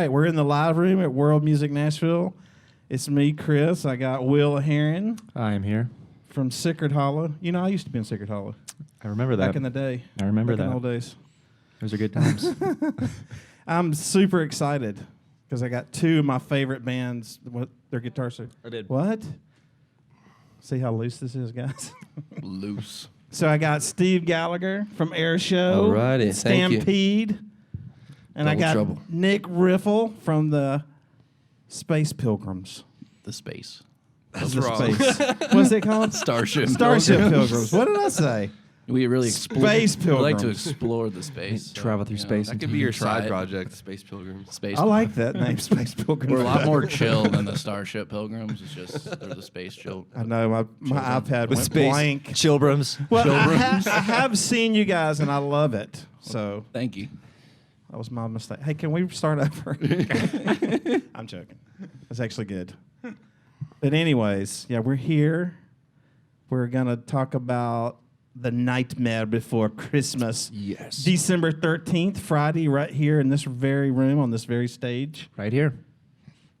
right, we're in the live room at World Music Nashville. It's me, Chris. I got Will Herron. I am here. From Sacred Hollow. You know, I used to be in Sacred Hollow. I remember that. Back in the day. I remember back that. in the old days. Those are good times. I'm super excited because I got two of my favorite bands. What their guitars are. I did. What? See how loose this is, guys? Loose. So I got Steve Gallagher from Airshow. Alrighty, thank you. Stampede. And I Double got trouble. Nick Riffle from the Space Pilgrims. The space. That's wrong. What's it called? Starship. Starship Pilgrims. What did I say? We really explore. Space We like to Pilgrims. explore the space. Travel through space. That and could be your Side side project, Space Pilgrims. Space. I like that name, Space Pilgrims. We're a lot more chill than the Starship Pilgrims. It's just they're the space chill. I know, my iPad with went space blank. Chilbrums. Well, I have seen you guys, and I love it. So Thank you. that was my mistake. Hey, can we start over? I'm joking. That's actually good. But anyways, yeah, we're here. We're going to talk about The Nightmare Before Christmas. Yes. December 13th, Friday, right here in this very room, on this very stage. Right here.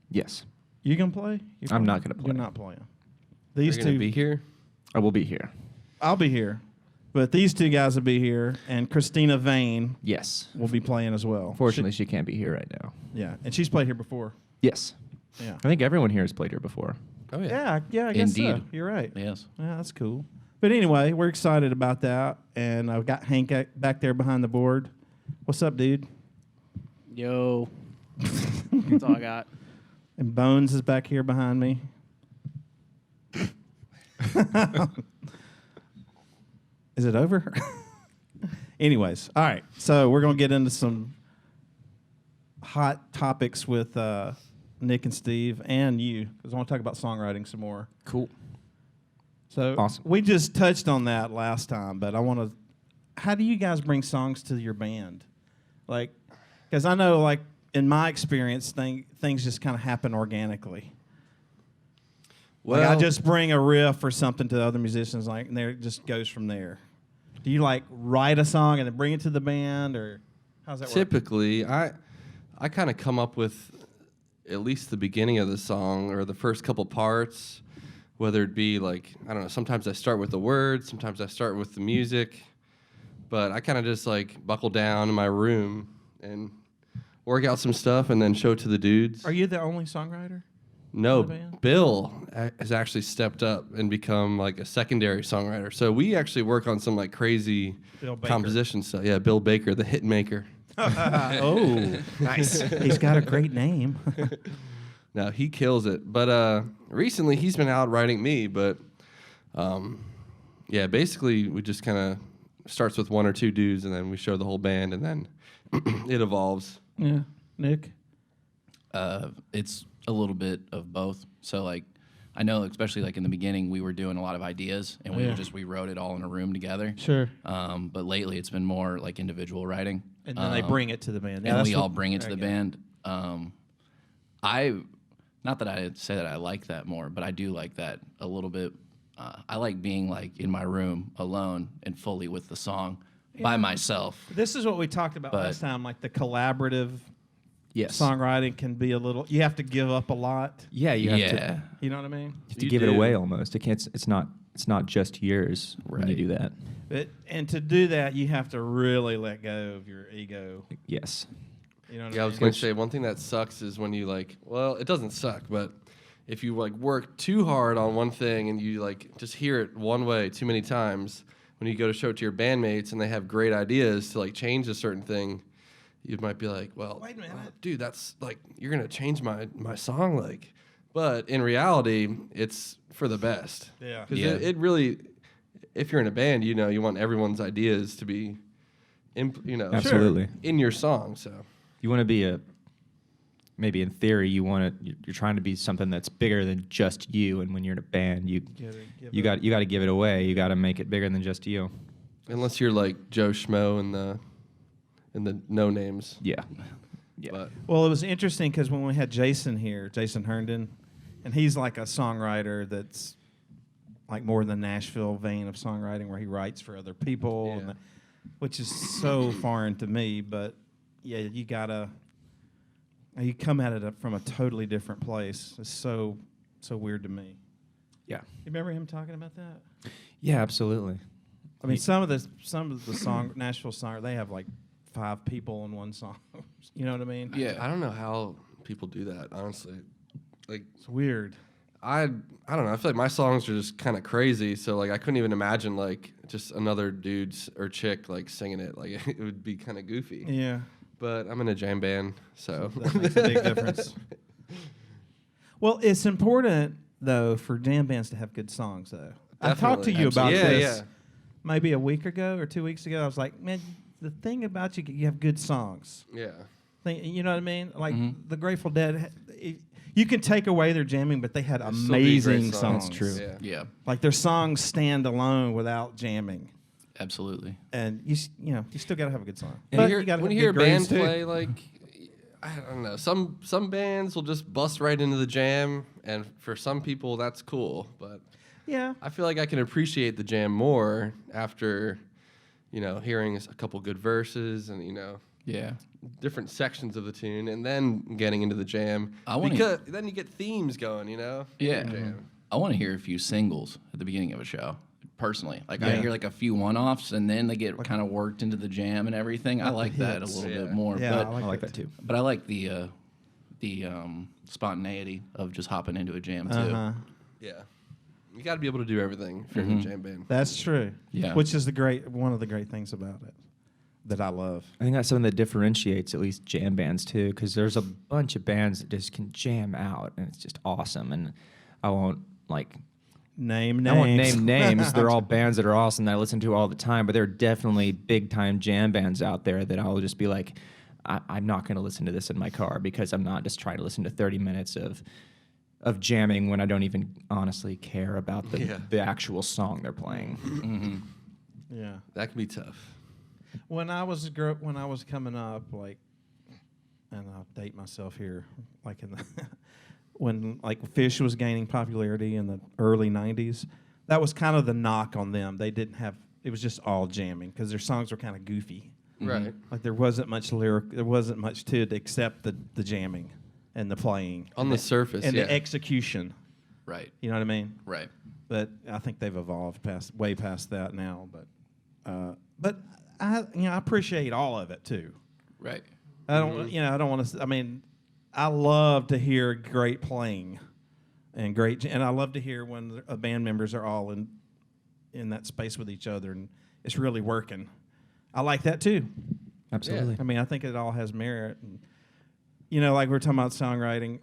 Yes. You going to play? I'm not gonna play. You're not playing. You're These going to two, be here? I will be here. I'll be here. But these two guys will be here, and Christina Vane Yes. will be playing as well. Fortunately, she can't be here right now. Yeah, and she's played here before. Yes. Yeah. I think everyone here has played here before. Oh, yeah. Yeah, I guess so. Indeed. You're right. Yes. Yeah, that's cool. But anyway, we're excited about that, and I've got Hank back there behind the board. What's up, dude? Yo. That's all I got. And Bones is back here behind me. Is it over? Anyways, all right. So we're going to get into some hot topics with Nick and Steve and you, because I want to talk about songwriting some more. Cool. So Awesome. we just touched on that last time, but I want to. How do you guys bring songs to your band? Like, because I know, like in my experience, things just kind of happen organically. Well, Like I just bring a riff or something to other musicians, like, and there it just goes from there. Do you like write a song and then bring it to the band, or how's that work? typically, I kind of come up with at least the beginning of the song or the first couple parts, whether it be like, I don't know, sometimes I start with the words, sometimes I start with the music, but I kind of just like buckle down in my room and work out some stuff and then show it to the dudes. Are you the only songwriter? No, in the band? Bill has actually stepped up and become like a secondary songwriter. So we actually work on some like crazy Bill Baker. composition stuff. Yeah, Bill Baker, the hit maker. Oh, nice. He's got a great name. No, he kills it. But recently he's been out writing me. But yeah, basically we just kind of starts with one or two dudes and then we show the whole band and then it evolves. Yeah, Nick. It's a little bit of both. So like, I know especially like in the beginning we were doing a lot of ideas and we wrote it all in a room together. Sure. But lately it's been more like individual writing. And then they bring it to the band. And we all bring it to the band. Not that I'd say that I like that more, but I do like that a little bit. I like being like in my room alone and fully with the song by myself. This is what we talked about But- last time. Like the collaborative Yes. songwriting can be a little. You have to give up a lot. Yeah, you have Yeah. to, You know what I mean? you have to You give it do. away almost. It can't. It's not just yours when you Right. do that. And to do that, you have to really let go of your ego. Yes. You know what Yeah, I I was mean? going to say one thing that sucks is when you like, well, it doesn't suck, but if you like work too hard on one thing and you like just hear it one way too many times, when you go to show it to your bandmates and they have great ideas to like change a certain thing, you might be like, well, Wait a minute. dude, that's like, you're going to change my song. Like, but in reality, it's for the best. Yeah. Because Yeah. it really, if you're in a band, you know, you want everyone's ideas to be, Absolutely. in your song. So You want to be maybe in theory you're trying to be something that's bigger than just you. And when you're in a band, you got to give it away. You got to make it bigger than just you. unless you're like Joe Schmo in the no names. Yeah. Yeah. But Well, it was interesting because when we had Jason here, Jason Herndon, and he's like a songwriter that's like more than Nashville vein of songwriting where he writes for other people, Yeah. which is so foreign to me. But yeah, you gotta You come at it from a totally different place. It's so weird to me. Yeah. You remember him talking about that? Yeah, absolutely. I mean, some of the song Nashville song, they have like 5 people in one song. You know what I mean? Yeah. I don't know how people do that, honestly. Like, It's weird. I don't know. I feel like my songs are just kind of crazy, so like I couldn't even imagine like just another dude's or chick like singing it. Like it would be kind of goofy. Yeah. But I'm in a jam band, so That makes a big difference. Well, it's important though for jam bands to have good songs though. I talked to Definitely. you about Yeah, this yeah. maybe a week ago or 2 weeks ago. I was like, man, the thing about you have good songs. Yeah. You know what I mean? Like the Grateful Dead, you can take away their jamming, but they had There'd still be great amazing songs. That's true. Yeah. Yeah, Like their songs stand alone without jamming, absolutely. and you still got to have a good song. And But you gotta when have you hear a good grooves, band too. play, like I don't know, some bands will just bust right into the jam, and for some people that's cool. But Yeah, I feel like I can appreciate the jam more after, hearing a couple good verses and Yeah. different sections of the tune, and then getting into the jam. I wanna- Because then you get themes going, Yeah. Jam. I want to hear a few singles at the beginning of a show, personally. Like, I Yeah. hear like a few one-offs, and then they get kind of worked into the jam and everything. I like that a hits. little Yeah. bit more. Yeah, but I like that too. I like the spontaneity of just hopping into a jam, too. uh-huh. Yeah. You got to be able to do everything if you're in a jam band. That's true. Yeah. Which is one of the great things about it that I love. I think that's something that differentiates at least jam bands too, because there's a bunch of bands that just can jam out, and it's just awesome. And I won't Name names. I won't name names. They're all bands that are awesome that I listen to all the time, but there are definitely big time jam bands out there that I'll just be like, I'm not going to listen to this in my car because I'm not just trying to listen to 30 minutes of jamming when I don't even honestly care about the actual song they're playing. Yeah. That can be tough. When I was coming up, like, and I'll date myself here, like in the when like Fish was gaining popularity in the early '90s, that was kind of the knock on them. They didn't have it was just all jamming because their songs were kind of goofy. Right. Like there wasn't much there wasn't much to it except the jamming and the playing On the surface, and yeah. the execution. Right. You know what I mean? Right. But I think they've evolved way past that now. But I appreciate all of it too. Right. I don't I don't want to. I mean, I love to hear great playing, and I love to hear when band members are all in that space with each other and it's really working. I like that too. Absolutely. I mean, I think it all has merit. And, like we're talking about songwriting,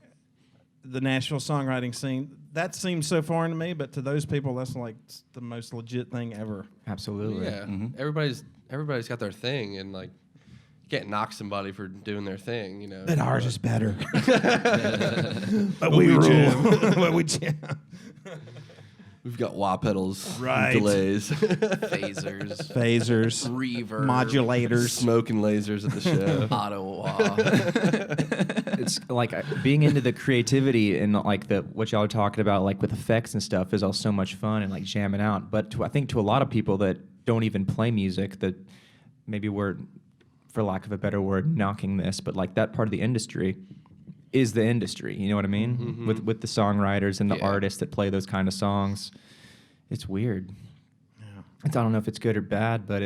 the Nashville songwriting scene, that seems so foreign to me, but to those people, that's like the most legit thing ever. Absolutely. Yeah. Everybody's got their thing, and like you can't knock somebody for doing their thing, But ours is better. But we we rule. jam. But we jam. We've got wah pedals, Right. delays, Phasers. Phasers, Reverb. modulators. smoking lasers at the show. Ottawa. It's like being into the creativity and like what y'all are talking about, like with effects and stuff, is all so much fun and like jamming out. But I think to a lot of people that don't even play music, that maybe we're, for lack of a better word, knocking this, but like that part of the industry is the industry. You know what I mean? With the songwriters and the Yeah. artists that play those kind of songs, it's weird. Yeah. I don't know if it's good or bad, but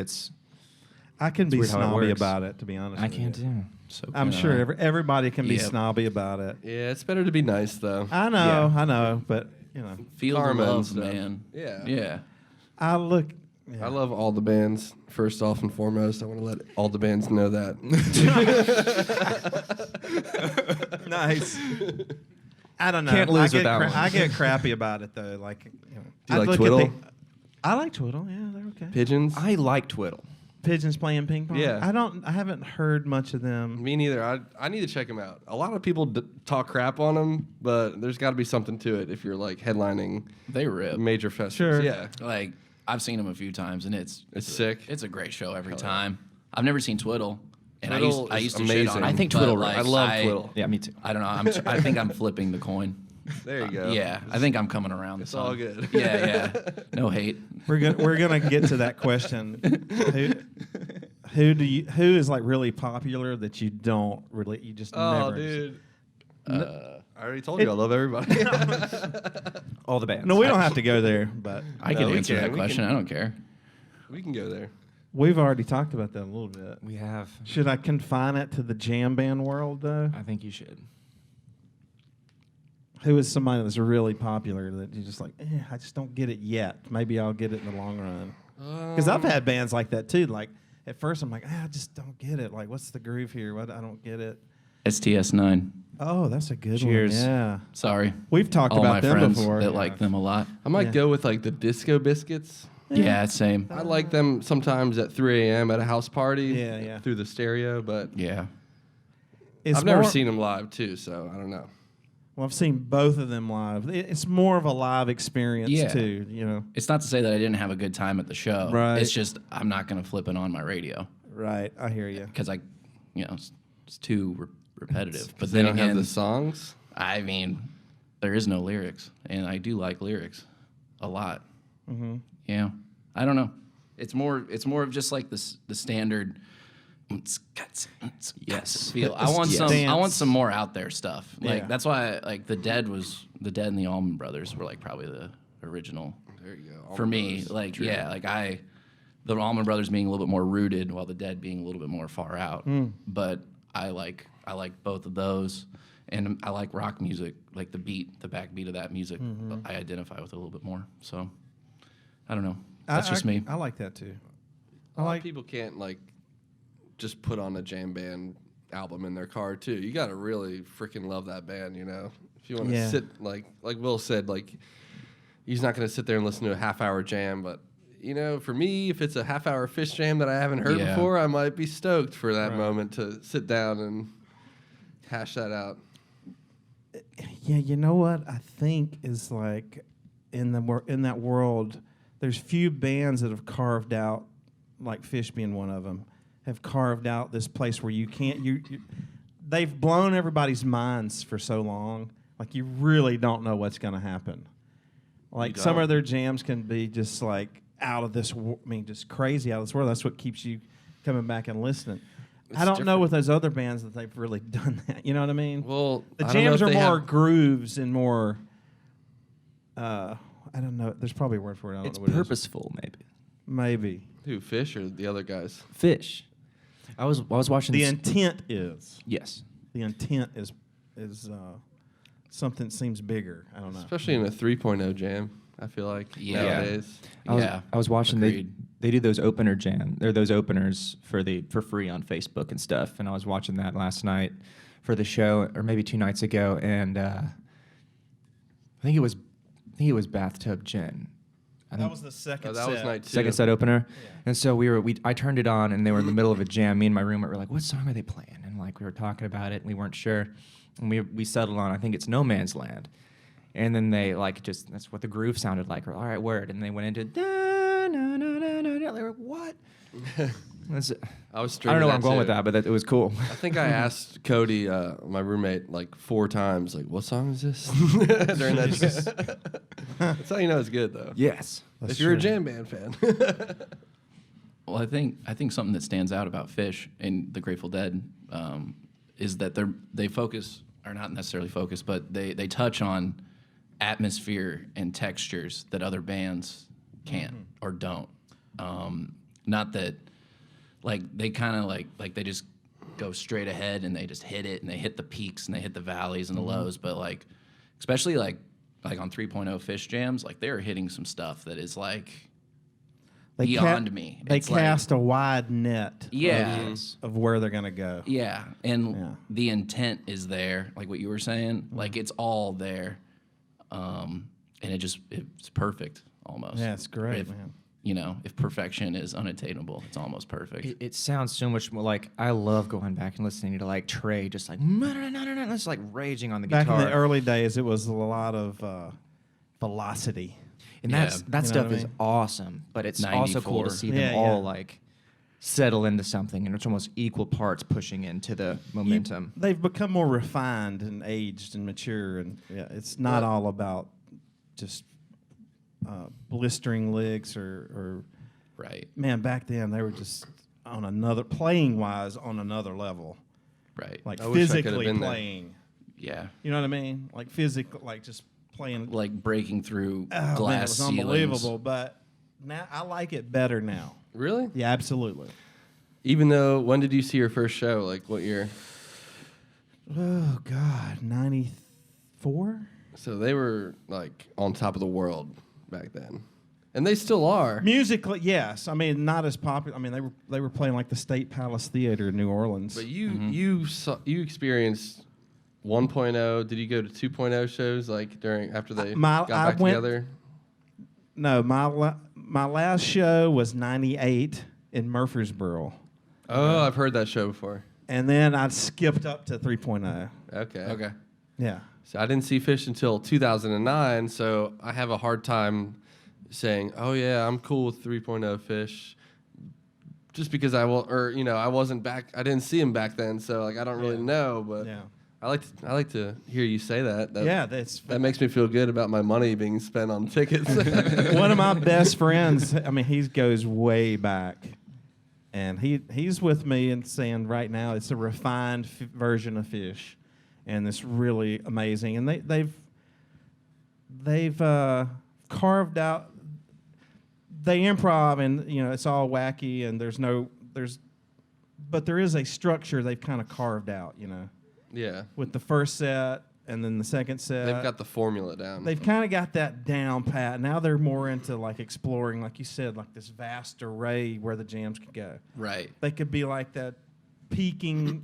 I can be weird how it snobby works. about it, to be honest. I with can you. too. So I'm sure everybody can be Yep. snobby about it. Yeah, it's better to be nice though. I know, but Feel the Karma and love, stuff. man. Yeah. Yeah. I look. I love all the bands. First off and foremost, I want to let all the bands know that. Nice. I don't know. Can't lose I with that one. I get crappy about it though. Like, Do you like look at Twiddle? I like Twiddle. Yeah, they're okay. Pigeons? I like Twiddle. Pigeons playing ping pong. Yeah. I haven't heard much of them. Me neither. I need to check them out. A lot of people talk crap on them, but there's got to be something to it if you're like headlining They rip. major festivals. Sure. Yeah. Like, I've seen them a few times, and it's sick. It's a great show every time. I've never seen Twiddle, and Twiddle I is used to shit on amazing. them. I think but, Twiddle like, rips. I love Twiddle. Yeah, me too. I don't know. I think I'm flipping the coin. There you go. Yeah, I think I'm coming around. It's son. all good. Yeah. No hate. We're gonna get to that question. Who is like really popular that you don't really you just Oh, never dude. I already told you I love everybody. All the bands. No, we don't have to go there, but I No, can we answer can. that We question. can- I don't care. We can go there. we've already talked about that a little bit. We have. Should I confine it to the jam band world though? I think you should. Who is somebody that's really popular that you just like? I just don't get it yet. Maybe I'll get it in the long run. Because I've had bands like that too. Like at first I'm like, I just don't get it. Like what's the groove here? What I don't get it. STS9. Oh, that's a good Cheers. one. Yeah, Sorry. we've talked All my about them friends before. that like them a lot. I might Yeah. go with like the Disco Biscuits. Yeah, same. I like them sometimes at 3 a.m. at a house party. Yeah. Through the stereo, but Yeah. It's I've never more- seen them live too, so I don't know. Well, I've seen both of them live. It's more of a live experience Yeah. too. You know, It's not to say that I didn't have a good time at the show. Right. It's just I'm not going to flip it on my radio right? I hear you. because it's too repetitive. But They then don't have again, the songs. I mean, there is no lyrics, and I do like lyrics a lot. Mm-hmm. Yeah, I don't know. It's more of just like the standard. Yes. Feel. I It's want just some. I want dance. some more out there stuff. Like Yeah. that's why like the Dead and the Allman Brothers were like probably the original There you go. for me. Like the Allman Brothers being a little bit more rooted, while the Dead being a little bit more far out. But I like both of those, and I like rock music, like the backbeat of that music. I identify with it a little bit more. So I don't know. That's just me. I like that too. A lot of people can't like just put on a jam band album in their car too. You gotta really freaking love that band, you know. If you want to Yeah. sit like Will said, like he's not gonna sit there and listen to a half-hour jam, but you know, for me, if it's a half-hour Fish jam that I haven't heard Yeah. before, I might be stoked for that Right. moment to sit down and hash that out. Yeah, you know what I think is like in that world, there's few bands that have carved out, like Fish being one of them, have carved out this place where you can't they've blown everybody's minds for so long, like you really don't know what's going to happen. Like some don't. of their jams can be just like out of this, just crazy out of this world. That's what keeps you coming back and listening. I don't know different. with those other bands that they've really done that. You know what I mean? Well, The I don't know jams if are they more have- grooves and more. I don't know. There's probably a word for it. I don't It's know what purposeful, maybe. it is. Maybe Who, Fish or the other guys? Fish. I was watching the this. intent is Yes. something that seems bigger. I don't know. Especially in a 3.0 jam, I feel like Yeah. nowadays. I was watching agreed. they do those opener jam. They're those openers for free on Facebook and stuff. And I was watching that last night for the show, or maybe 2 nights ago, and I think it was Bathtub Gin. I think That was the second. Oh, that was set. night 2. second set opener. And so I turned it on, and they were in the middle of a jam. Me and my roommate were like, "What song are they playing?" And like we were talking about it, and we weren't sure. And we settled on, I think it's No Man's Land. And then they like just that's what the groove sounded like. All right, word. And they went into da na na na na. na. They were what? That's, I was. I don't know where I'm going too. with that, but it was cool. I think I asked Cody, my roommate, like 4 times, like, "What song is this?" During that. That's how you know it's good, though. Yes. That's if you're a true. jam band fan. Well, I think something that stands out about Fish and the Grateful Dead is that they focus, or not necessarily focus, but they touch on atmosphere and textures that other bands can't or don't. Not that, like they kind of like they just go straight ahead and they just hit it and they hit the peaks and they hit the valleys and the lows, but like especially like on 3.0 Fish jams, like they're hitting some stuff that is like beyond me. They It's like- cast a wide net. Yeah. Of where they're gonna go. Yeah, and Yeah. the intent is there, like what you were saying. Like it's all there, and it's perfect almost. Yeah, it's great, If, man. You know, if perfection is unattainable, it's almost perfect. It sounds so much more like I love going back and listening to like Trey just like just like raging on the Back guitar. in the early days, it was a lot of velocity. And Yeah. that You know stuff what I is mean? awesome, but it's also cool to 94. see them Yeah, all yeah. like settle into something, and it's almost equal parts pushing into the momentum. They've become more refined and aged and mature, and yeah, it's not all about just blistering licks or Right. man. Back then, they were just on another playing wise on another level, Right. like I wish I could've physically been there. playing. Yeah. You know what I mean? Like physical, like just playing. Like breaking through Oh, glass man, it was ceilings. unbelievable. But now I like it better now. Really? Yeah, absolutely. Even though, when did you see your first show? Like what year? Oh God, 94. So they were like on top of the world back then, and they still are. Musically, yes. I mean, not as popular. I mean, they were playing like the State Palace Theater in New Orleans. But you experienced 1.0. Did you go to 2.0 shows like after they got back together? No, my last show was 98 in Murfreesboro. Oh, I've heard that show before. And then I skipped up to 3.0. Okay. Okay. Yeah. So I didn't see Fish until 2009, so I have a hard time saying, "Oh yeah, I'm cool with 3.0 Fish," just because I wasn't back. I didn't see him back then, so like I don't really know. But Yeah. I like to hear you say that. That makes me feel good about my money being spent on tickets. One of my best friends. I mean, he goes way back, and he's with me and saying right now it's a refined version of Fish, and it's really amazing. And they've carved out. They improv, and it's all wacky, and but there is a structure they've kind of carved out. Yeah, With the first set and then the second set. they've got the formula down. They've kind of got that down pat. Now they're more into like exploring, like you said, like this vast array where the jams could go. Right. They could be like that peaking,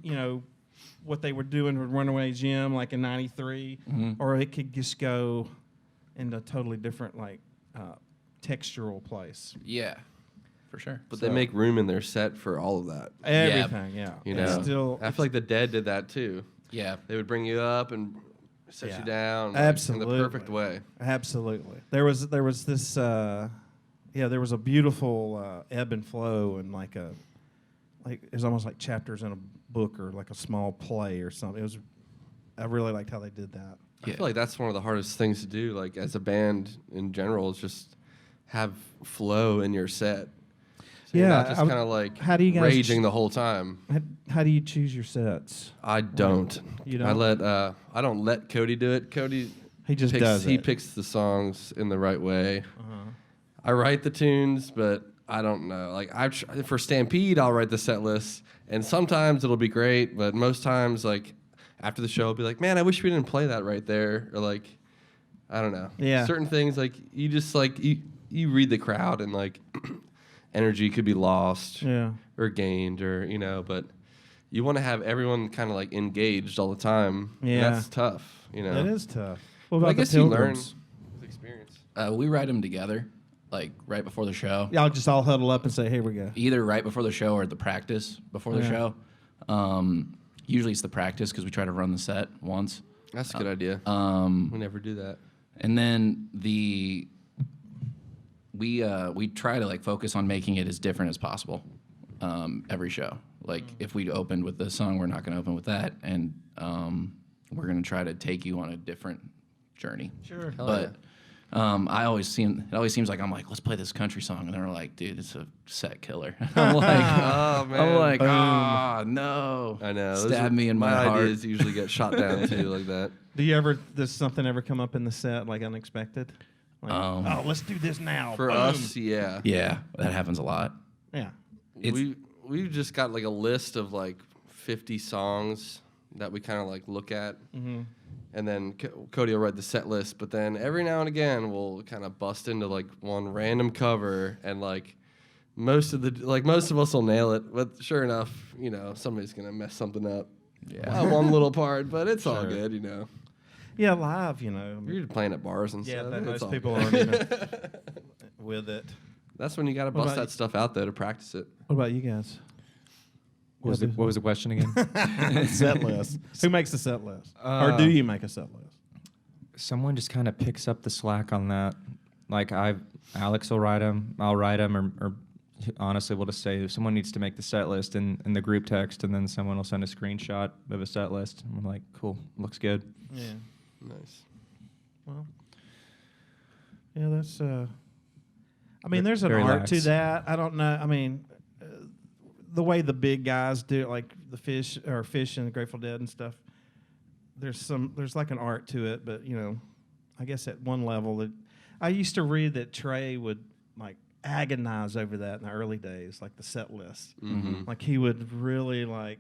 what they were doing with Runaway Jim, like in '93, or it could just go into a totally different, like, textural place. Yeah. For sure. But they make room in their set for all of that. Everything, yeah. You It's know, still, I feel like the Dead did that too. Yeah. They would bring you up and set Yeah. you down, like, Absolutely. in the perfect way. absolutely. There was this, there was a beautiful ebb and flow, and like it was almost like chapters in a book or like a small play or something. I really liked how they did that. I feel like that's one of the hardest things to do, like as a band in general, is just have flow in your set. So you're not just kind of like how do you guys raging the whole time. How do you choose your sets? I don't. You don't? I don't let Cody do it. Cody He just picks, does he it. picks the songs in the right way. I write the tunes, but I don't know. Like for Stampede, I'll write the set list, and sometimes it'll be great, but most times, like after the show, I'll be like, man, I wish we didn't play that right there, or like, I don't know. Yeah. Certain things, like you just like you read the crowd, and like energy could be lost or gained, or but you want to have everyone kind of like engaged all the time. Yeah. And that's tough. It is tough. What But about I guess the you learn Pilgrims? with experience. We write them together, like right before the show. Y'all just all huddle up and say, "Here we go." Either right before the show or at the practice before the show. Usually it's the practice because we try to run the set once. That's a good idea. We never do that. And then we try to like focus on making it as different as possible every show. Like if we opened with this song, we're not going to open with that, and we're going to try to take you on a different journey. Sure. But it always seems like I'm like, let's play this country song, and they're like, dude, it's a set killer. I'm like, Oh man. I'm like, no. I know. Stab me in my heart. ideas usually get shot down too, like that. Does something ever come up in the set like unexpected? Like, let's do this now. For Boom. us, yeah. Yeah, that happens a lot. Yeah. We've just got like a list of like 50 songs that we kind of like look at, and then Cody will write the set list. But then every now and again, we'll kind of bust into like one random cover, and like most of us will nail it. But sure enough, somebody's gonna mess something up. Yeah. One little part, but it's all good, Yeah, live, You're playing at bars and Yeah, stuff. but it's most all people good. aren't with it. That's when you got to What bust about that stuff out there to practice it. What about you guys? What was the question again? Set list. Who makes the set list? Or do you make a set list? Someone just kind of picks up the slack on that. Like Alex will write them, I'll write them, or honestly, we'll just say someone needs to make the set list in the group text, and then someone will send a screenshot of a set list. And I'm like, cool, looks good. Yeah. Nice. Well, yeah, that's. I mean, there's an Very art lax. to that. I don't know. I mean, the way the big guys do it, like the Fish and the Grateful Dead and stuff. There's like an art to it, but I guess at one level, I used to read that Trey would like agonize over that in the early days, like the set list. Mm-hmm. Like he would really like.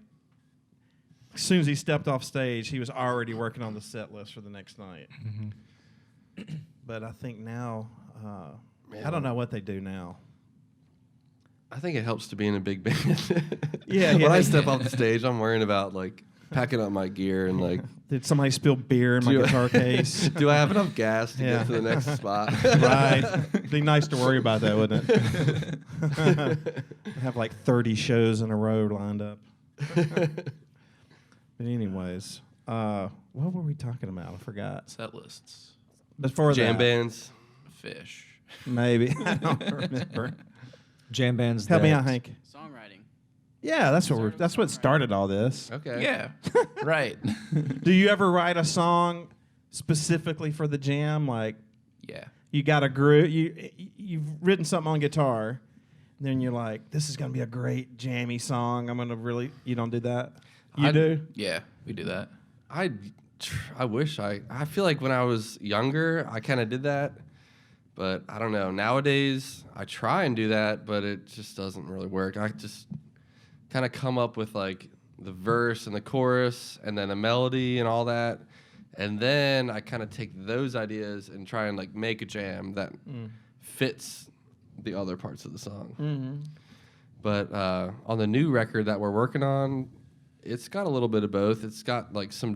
As soon as he stepped off stage, he was already working on the set list for the next night. Mm-hmm. But I think now, I don't know what they do now. I think it helps to be in a big band. Yeah, When I step off the stage, I'm worrying about like packing up my gear and like. Did somebody spill beer in my guitar case? Do I have enough gas to Yeah. get to the next spot? Right. It'd be nice to worry about that, wouldn't it? Have like 30 shows in a row lined up. But anyways, what were we talking about? I forgot. Set lists. Before Jam that, bands. Fish. maybe. I don't remember. Jam bands. Help me that- out, Hank. Songwriting. Yeah, that's what started all this. Okay. Yeah. Right. Do you ever write a song specifically for the jam? Like Yeah. you got a groove, you've written something on guitar, then you're like, this is gonna be a great jammy song. I'm gonna really. You don't do that. You do. Yeah, we do that. I wish I feel like when I was younger, I kind of did that. But I don't know. Nowadays, I try and do that, but it just doesn't really work. I just kind of come up with like the verse and the chorus and then a melody and all that. And then I kind of take those ideas and try and like make a jam that fits the other parts of the song. Mm-hmm. But on the new record that we're working on, it's got a little bit of both. It's got like some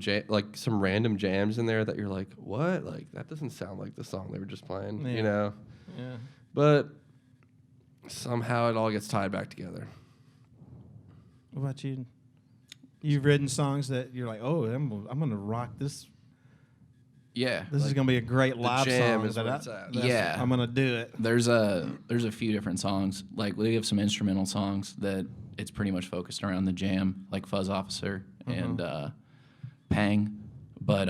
random jams in there that you're like, what? Like that doesn't sound like the song they were just playing, Yeah. you know? Yeah. But somehow it all gets tied back together. What about you? You've written songs that you're like, oh, I'm gonna rock this. Yeah. This is gonna be a great live jam song. is that where I- it's at. that's- Yeah. I'm gonna do it. There's a few different songs. Like we have some instrumental songs that it's pretty much focused around the jam, like Fuzz Officer and Pang. But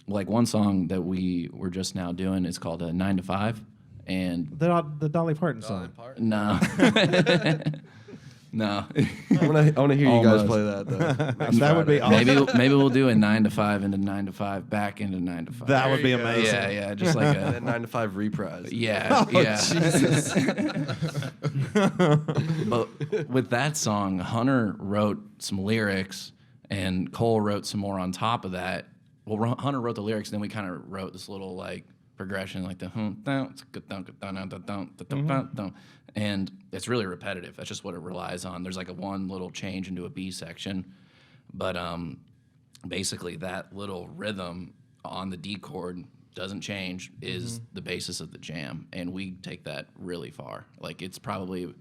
like one song that we were just now doing is called 9 to 5, and The Dolly Parton song. no, no. I want to hear you guys Almost. play that though. That would be awesome. Maybe we'll do a 9 to 5 into 9 to 5 back into 9 to 5. That would be you go. amazing. yeah, just like a That 9 to 5 reprise. yeah, Oh, yeah. Jesus. But with that song, Hunter wrote some lyrics, and Cole wrote some more on top of that. Well, Hunter wrote the lyrics, and then we kind of wrote this little like progression, like the and it's really repetitive. That's just what it relies on. There's like a one little change into a B section, but basically that little rhythm on the D chord doesn't change is the basis of the jam, and we take that really far. Like it's probably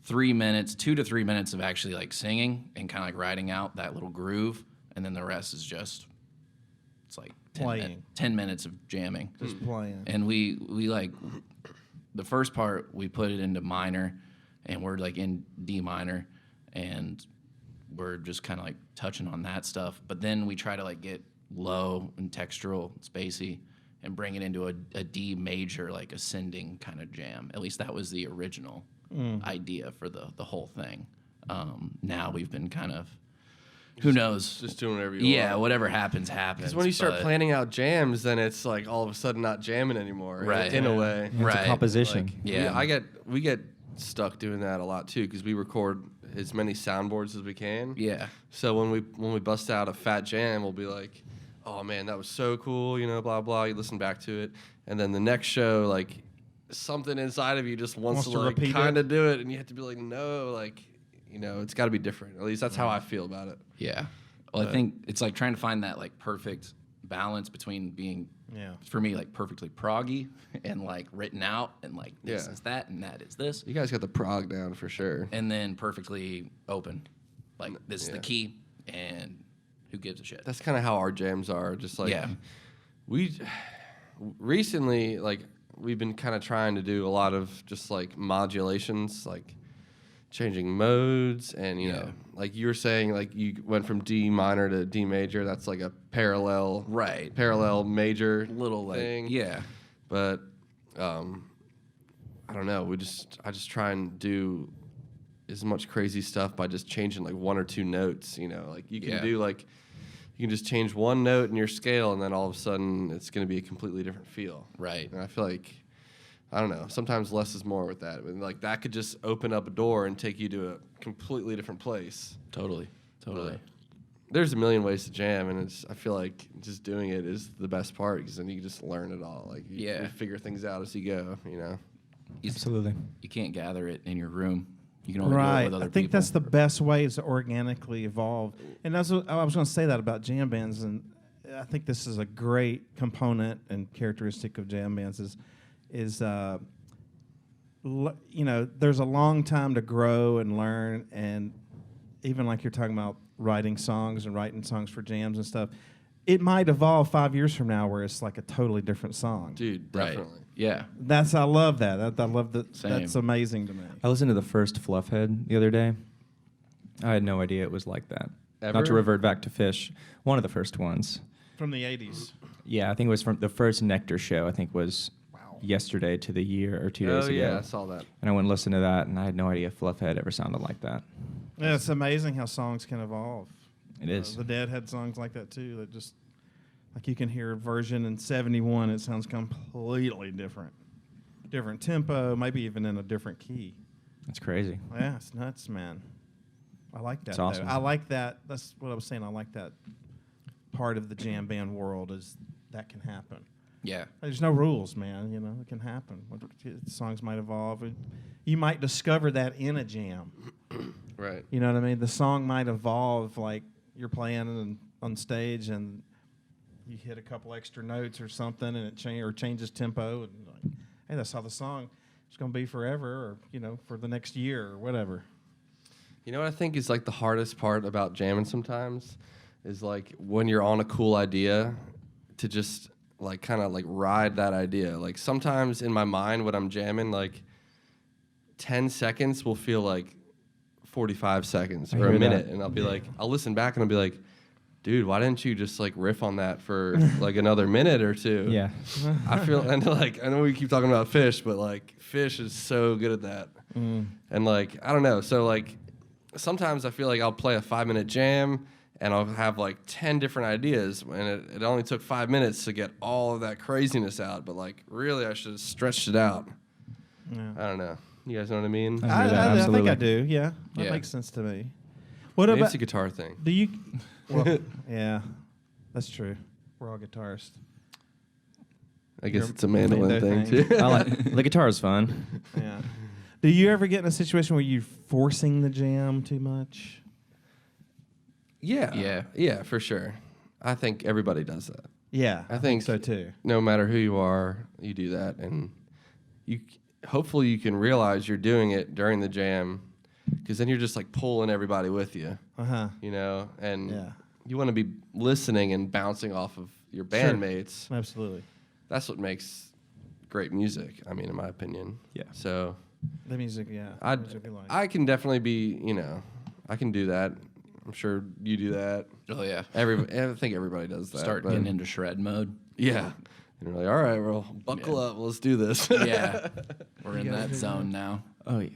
3 minutes, 2 to 3 minutes of actually like singing and kind of like writing out that little groove, and then the rest is just it's like 10 minutes of jamming. Just playing. And we like the first part we put it into minor, and we're like in D minor, and we're just kind of like touching on that stuff. But then we try to like get low and textural, spacey, and bring it into a D major, like ascending kind of jam. At least that was the original idea for the whole thing. Now we've been kind of, who knows? Just doing whatever you want. Whatever happens. Because when you start but- planning out jams, then it's like all of a sudden not jamming anymore. Right. In a way. It's Right. a composition. Like, Yeah. we get stuck doing that a lot too because we record as many soundboards as we can. Yeah. So when we bust out a fat jam, we'll be like, "Oh man, that was so cool," you know, blah blah. You listen back to it, and then the next show, like something inside of you just wants to like repeat it. kind of do it, and you have to be like, "No, like, you know, it's got to be different." At least that's how I feel about it. Yeah. Well, I think it's like trying to find that like perfect balance between being, for me, like perfectly proggy and like written out and like this Yeah. is that and that is this, You guys got the prog down for sure. and then perfectly open. Like this is the Yeah. key, and who gives a shit? That's kind of how our jams are. Just like Yeah. we recently, like we've been kind of trying to do a lot of just like modulations, like changing modes, and you know, like you were saying, like you went from D minor to D major. That's like a parallel major Little like thing. yeah. But I don't know. I just try and do as much crazy stuff by just changing like one or two notes. You know, like you can do like you can just change one note in your scale, and then all of a sudden it's going to be a completely different feel. Right. And I feel like, I don't know, sometimes less is more with that. And like that could just open up a door and take you to a completely different place. Totally. But there's a million ways to jam, and I feel like just doing it is the best part, because then you can just learn it all. Like you figure things out as you go, you know. Absolutely. You can't gather it in your room. You can only do it with other I think people. that's the best way is to organically evolve. And I was going to say that about jam bands, and I think this is a great component and characteristic of jam bands is you know, there's a long time to grow and learn, and even like you're talking about writing songs for jams and stuff, it might evolve 5 years from now where it's like a totally different song. Dude, Right. definitely. Yeah. I love that. I love that. Same. That's amazing to me. I listened to the first Fluffhead the other day. I had no idea it was like that. Ever? Not to revert back to Fish, one of the first ones. From the 80s. Yeah, I think it was from the first Nectar show. I think was yesterday to the year or 2 days Oh ago. yeah, I saw that. And I went and listened to that, and I had no idea Fluffhead ever sounded like that. Yeah, it's amazing how songs can evolve. It is. The Dead had songs like that too. That just like you can hear a version in '71, it sounds completely different, different tempo, maybe even in a different key. That's crazy. Yeah, it's nuts, man. I like that. It's awesome. I like that. That's what I was saying. I like that part of the jam band world is that can happen. Yeah. There's no rules, man. You know, it can happen. Songs might evolve. You might discover that in a jam. Right. You know what I mean? The song might evolve, like you're playing on stage and you hit a couple extra notes or something, and it changes tempo, and like, hey, that's how the song is going to be forever, or you know, for the next year or whatever. You know what I think is like the hardest part about jamming sometimes is like when you're on a cool idea to just like kind of like ride that idea. Like sometimes in my mind when I'm jamming, like 10 seconds will feel like 45 seconds or a minute, and I'll be like, I'll listen back and I'll be like, dude, why didn't you just like riff on that for like another minute or two? Yeah. I feel, and like, I know we keep talking about Fish, but like Fish is so good at that. And like, I don't know. So like, sometimes I feel like I'll play a 5-minute jam and I'll have like 10 different ideas, and it only took 5 minutes to get all of that craziness out. But like, really, I should have stretched it out. Yeah. I don't know. You guys know what I mean? I hear that, I think absolutely. I do. Yeah, that Yeah. makes sense to me. What Maybe about? it's a guitar thing. Do you? Well, yeah, that's true. We're all guitarists. I guess Your it's a mandolin thing thing. too. I like the guitar is fun. Yeah. Do you ever get in a situation where you're forcing the jam too much? Yeah. Yeah, for sure. I think everybody does that. Yeah, I think so too. No matter who you are, you do that, and hopefully you can realize you're doing it during the jam, because then you're just like pulling everybody with you, you know, and Yeah. you want to be listening and bouncing off of your bandmates. Absolutely. That's what makes great music. I mean, in my opinion. Yeah. So The music, yeah. I music we like. I can definitely be, you know, I can do that. I'm sure you do that. Oh yeah. I think everybody does that. Start but getting into shred mode. yeah. And you're like, all right, well, buckle up. Let's do this. Yeah. We're in guys that do zone now. Oh yeah.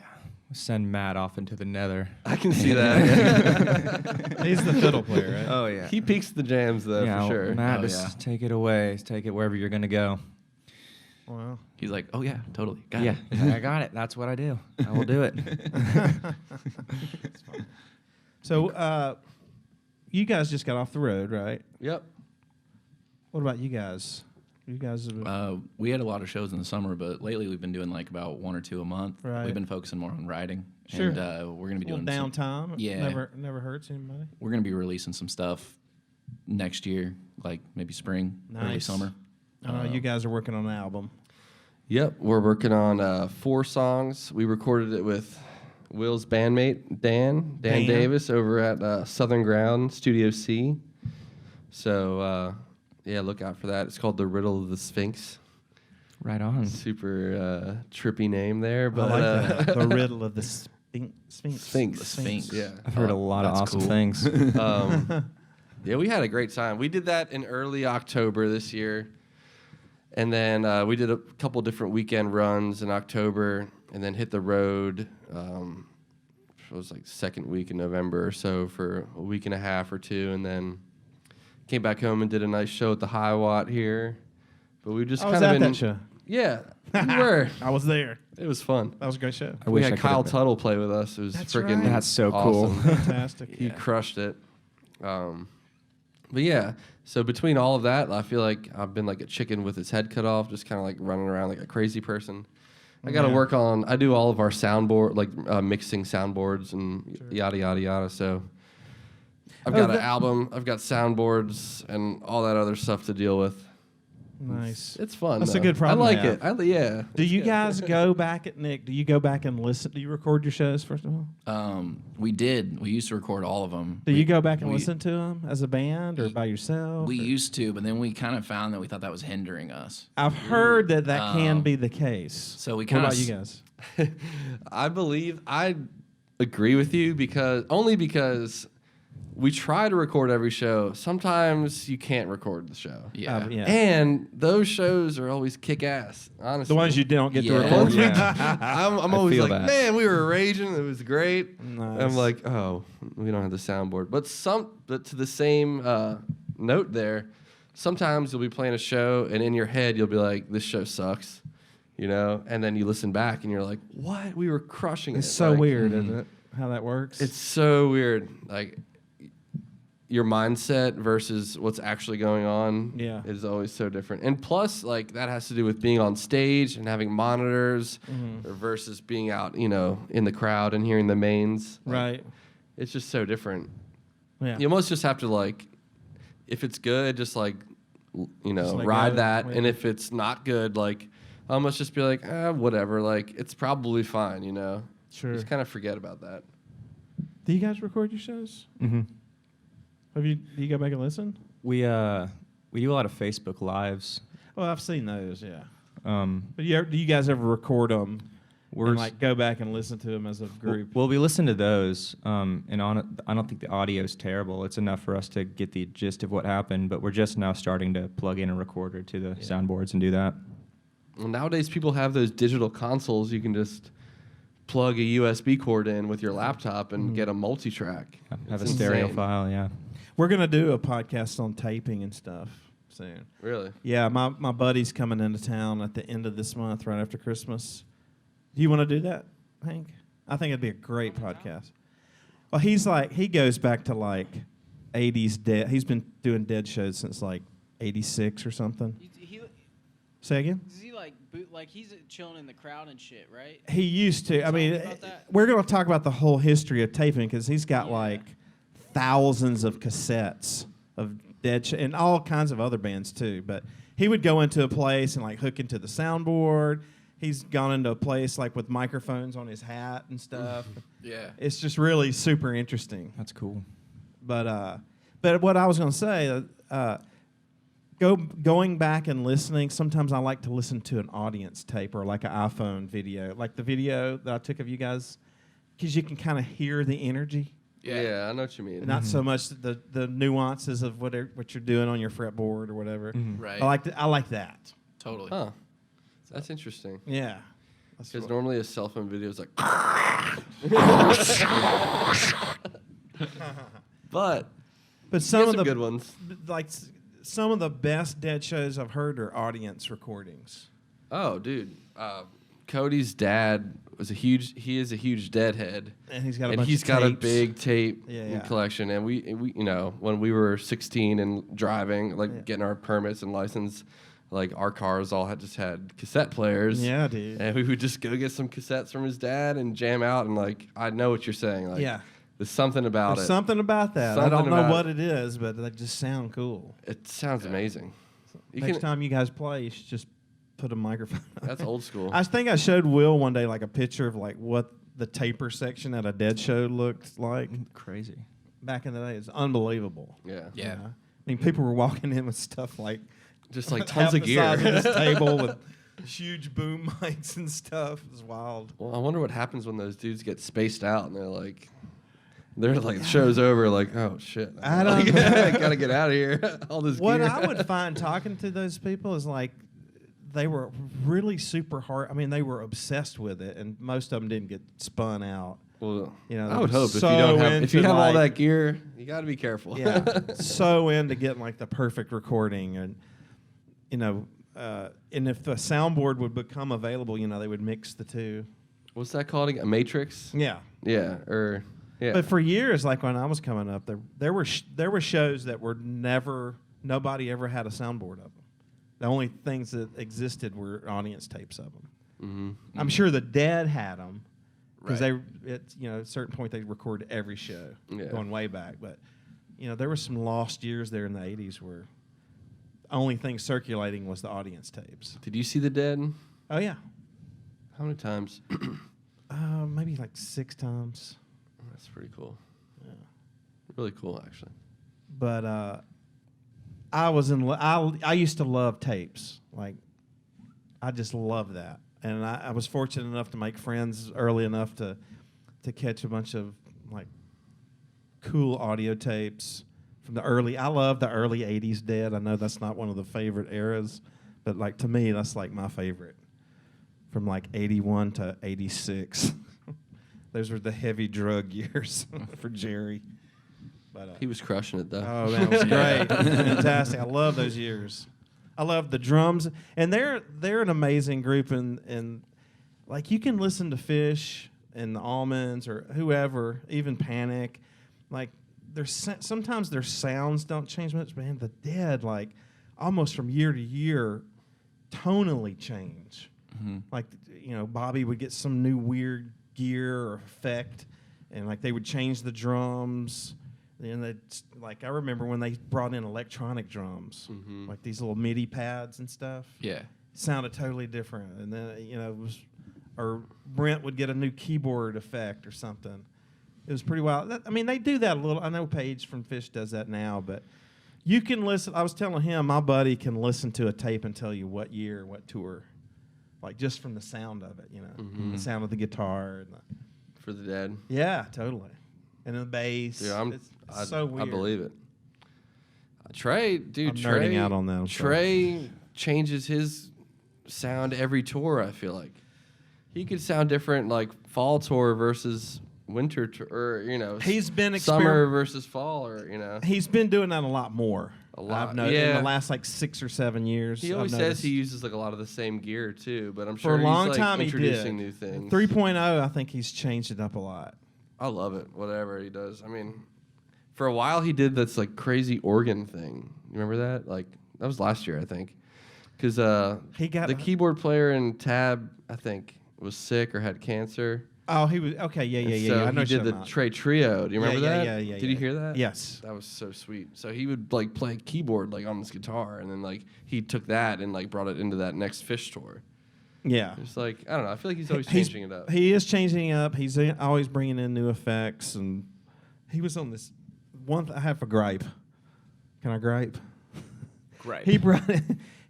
Send Matt off into the nether. I can see that. He's the fiddle player, right? Oh yeah. He peaks the jams, though, yeah, for sure. Matt, Oh, just yeah. take it away. Take it wherever you're gonna go. Wow. He's like, oh yeah, totally. Got Yeah, it. I got it. That's what I do. I will do it. So, you guys just got off the road, right? Yep. What about you guys? You guys have We had a lot of shows in the summer, but lately we've been doing like about 1 or 2 a month. Right. We've been focusing more on writing. Sure. And we're going to be a little doing downtime. Yeah. Never hurts anybody. we're going to be releasing some stuff next year, like maybe spring, early Nice. summer. I know you guys are working on an album. Yep. We're working on 4 songs. We recorded it with Will's bandmate, Dan Davis, over at Southern Ground, Studio C. So, yeah, look out for that. It's called The Riddle of the Sphinx. Right on. Super trippy name there. But I like that. The riddle of the Sphinx. Sphinx. The Sphinx. Yeah. I've heard a lot of that's awesome cool. things. Yeah, we had a great time. We did that in early October this year. And then we did a couple different weekend runs in October, and then hit the road it was like second week in November or so for a week and a half or two, and then came back home and did a nice show at the High Watt here. But we just I was kind of at that show. Yeah, you were. I was there. It was fun. That was a great show. I We wish had I could've Kyle been. Tuttle play with us. It was That's freaking right. That's so awesome. cool. Fantastic. He crushed it. But yeah, so between all of that, I feel like I've been like a chicken with its head cut off, just kind of like running around like a crazy person. I got to Yeah. work on. I do all of our soundboard, like mixing soundboards and yada yada yada. So I've got an album, I've got soundboards, and all that other stuff to deal with. Nice. It's fun. That's a though. good problem I to like have. it. Yeah. Do you guys go back at Nick? Do you go back and listen? Do you record your shows first of all? We did. We used to record all of them. Do you go back and listen to them as a band or by yourself? We or- used to, but then we kind of found that we thought that was hindering us. I've heard that can be the case. So we What kind about of you guys? I agree with you because we try to record every show. Sometimes you can't record the show. Yeah. Yeah. And those shows are always kick ass, honestly. The ones you don't get to Yeah. The record. ones we Yeah. I'm I always feel like, that. man, we were raging. It was great. Nice. I'm like, oh, we don't have the soundboard. But to the same note there, sometimes you'll be playing a show, and in your head you'll be like, this show sucks, and then you listen back and you're like, what? We were crushing It's it. so Like, weird, isn't it? How that works. It's so weird. Like your mindset versus what's actually going on Yeah. is always so different. And plus, like that has to do with being on stage and having monitors versus being out, in the crowd and hearing the mains. Like, right. It's just so different. Yeah. You almost just have to like, if it's good, just like, let ride go. that. Yeah. And if it's not good, like, almost just be like, whatever. Like it's probably fine, Sure. Just kind of forget about that. Do you guys record your shows? Mm-hmm. Do you go back and listen? We do a lot of Facebook lives. Well, I've seen those, yeah. Um, But do you guys ever record them we're and like go back and listen to them as a group? Well, we listen to those, and I don't think the audio is terrible. It's enough for us to get the gist of what happened, but we're just now starting to plug in a recorder to the soundboards and do that. Well, nowadays people have those digital consoles. You can just plug a USB cord in with your laptop and get a multi-track. Have a It's stereo insane. file, yeah. We're going to do a podcast on taping and stuff soon. Really? Yeah, my buddy's coming into town at the end of this month, right after Christmas. Do you want to do that, Hank? I think it'd be a great podcast. Well, he goes back to like 80s dead. He's been doing dead shows since like 86 or something. Say again? Does he like he's chilling in the crowd and shit, right? He used to. I mean, about that? we're going to talk about the whole history of taping because he's got Yeah. like thousands of cassettes of dead and all kinds of other bands too. But he would go into a place and like hook into the soundboard. He's gone into a place like with microphones on his hat and stuff. Yeah. It's just really super interesting. That's cool. But what I was going to say, going back and listening. Sometimes I like to listen to an audience tape or like an iPhone video, like the video that I took of you guys, because you can kind of hear the energy. Yeah, I know what you mean. Not so much the nuances of what you're doing on your fretboard or whatever. Right. I like that. Totally. Huh. That's interesting. Yeah. That's Because what- normally a cell phone video is like. but some of some the good ones. like some of the best dead shows I've heard are audience recordings. Oh, dude. Cody's dad was he is a huge Deadhead. And he's got a and bunch he's of got a tapes. big tape Yeah. collection. And we when we were 16 and driving, like getting our permits and license, like our cars all had cassette players. Yeah, dude. And we would just go get some cassettes from his dad and jam out. And like, I know what you're saying. Like, Yeah. there's something about There's it. something about that. I Something don't know about what it is, but they just sound cool. It sounds amazing. You Next can, time you guys play, you should just put a microphone on. that's old school. I think I showed Will one day like a picture of like what the taper section at a dead show looked like Crazy. back in the day. It's unbelievable. Yeah. Yeah. You know? I mean, people were walking in with stuff like Just like half tons of the gear. size of this table with huge boom mics and stuff. It was wild. Well, I wonder what happens when those dudes get spaced out and they're like show's over, like, oh shit. I don't Like, know. gotta get out of here. All this What gear. I would find talking to those people is like they were really super hard. I mean, they were obsessed with it, and most of them didn't get spun out. Well, You know, I would hope so if you don't have if you into, have all like- that gear, you got to be careful. Yeah, so into getting like the perfect recording, and and if the soundboard would become available, they would mix the two. What's that called again? A matrix? Yeah. Yeah, yeah. But for years, like when I was coming up, there were shows that were nobody ever had a soundboard of them. The only things that existed were audience tapes of them. Mm-hmm. I'm sure the Dead had them because Right. at a certain point they recorded every show Yeah. going way back. But there were some lost years there in the '80s where the only thing circulating was the audience tapes. Did you see The Dead? Oh yeah, How many times? maybe like 6 times. That's pretty cool. Yeah. Really cool, actually. But I used to love tapes. Like, I just love that. And I was fortunate enough to make friends early enough to catch a bunch of, like, cool audio tapes from I love the early 80s Dead. I know that's not one of the favorite eras, but, like, to me, that's, like, my favorite. From, like, 81 to 86. Those were the heavy drug years for Jerry. But, He was crushing it, though. oh, man, it was great. Fantastic. I love those years. I love the drums. And they're an amazing group. And like, you can listen to Fish and the Almonds or whoever, even Panic. Like, sometimes their sounds don't change much. Man, the Dead, like, almost from year to year, tonally change. Mm-hmm. Like, Bobby would get some new weird gear or effect, and, like, they would change the drums. And I remember when they brought in electronic drums, Mhm. like these little MIDI pads and stuff. Yeah. Sounded totally different. And then, or Brent would get a new keyboard effect or something. It was pretty wild. They do that a little. I know Paige from Fish does that now, but you can listen. I was telling him, my buddy can listen to a tape and tell you what year, what tour, like just from the sound of it, the sound of the guitar. And For The Dead. yeah, totally. And the bass. Yeah, It's so weird. I believe it. Trey, dude, I'm Trey, nerding out on that, I'm Trey changes his sound every tour, I feel like. He could sound different, like fall tour versus winter tour, or, He's been summer versus fall, or, He's been doing that a lot more. A lot, I've noticed in yeah. the last like 6 or 7 years. He always I've says noticed. he uses like a lot of the same gear too, but I'm For sure a long he's time like he introducing did. new things. 3.0, I think he's changed it up a lot. I love it. Whatever he does. I mean, for a while he did this like crazy organ thing. You remember that? Like that was last year, I think, because He got the keyboard player in Tab, I think, was sick or had cancer. Oh, he was okay. Yeah. And I so know he did the Trey Trio. Do you remember that? Yeah. Did you hear that? Yes. That was so sweet. So he would like play keyboard like on this guitar, and then like he took that and like brought it into that next Fish tour. Yeah. It's like I don't know. I feel like he's always changing it up. He is changing it up. He's always bringing in new effects, and he was on this one. I have a gripe. Can I gripe? Great.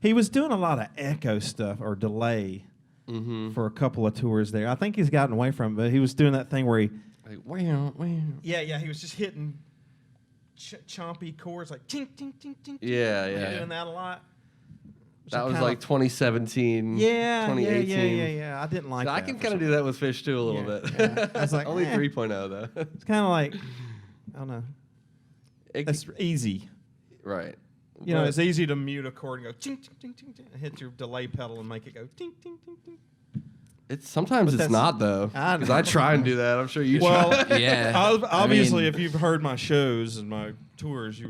He was doing a lot of echo stuff or delay. Mm-hmm. For a couple of tours there. I think he's gotten away from it, but he was doing that thing where he... Like, wow. Yeah, he was just hitting chompy chords like ting, ting, ting, ting. Yeah. Doing that a lot. That was like 2017, Yeah, 2018. yeah. I didn't like So that. I can kind of do that with Fish too a little Yeah, bit. yeah. I was like, only eh. 3.0 though. It's kind of like, I don't know. It's easy. Right. It's easy to mute a chord and go ting, ting, ting, ting, ting, and hit your delay pedal and make it go ting, ting, ting, ting. Sometimes But it's that's- not though, I because know. I try and do that. I'm sure you Well, try. Yeah. Obviously, I mean- if you've heard my shows and my tours,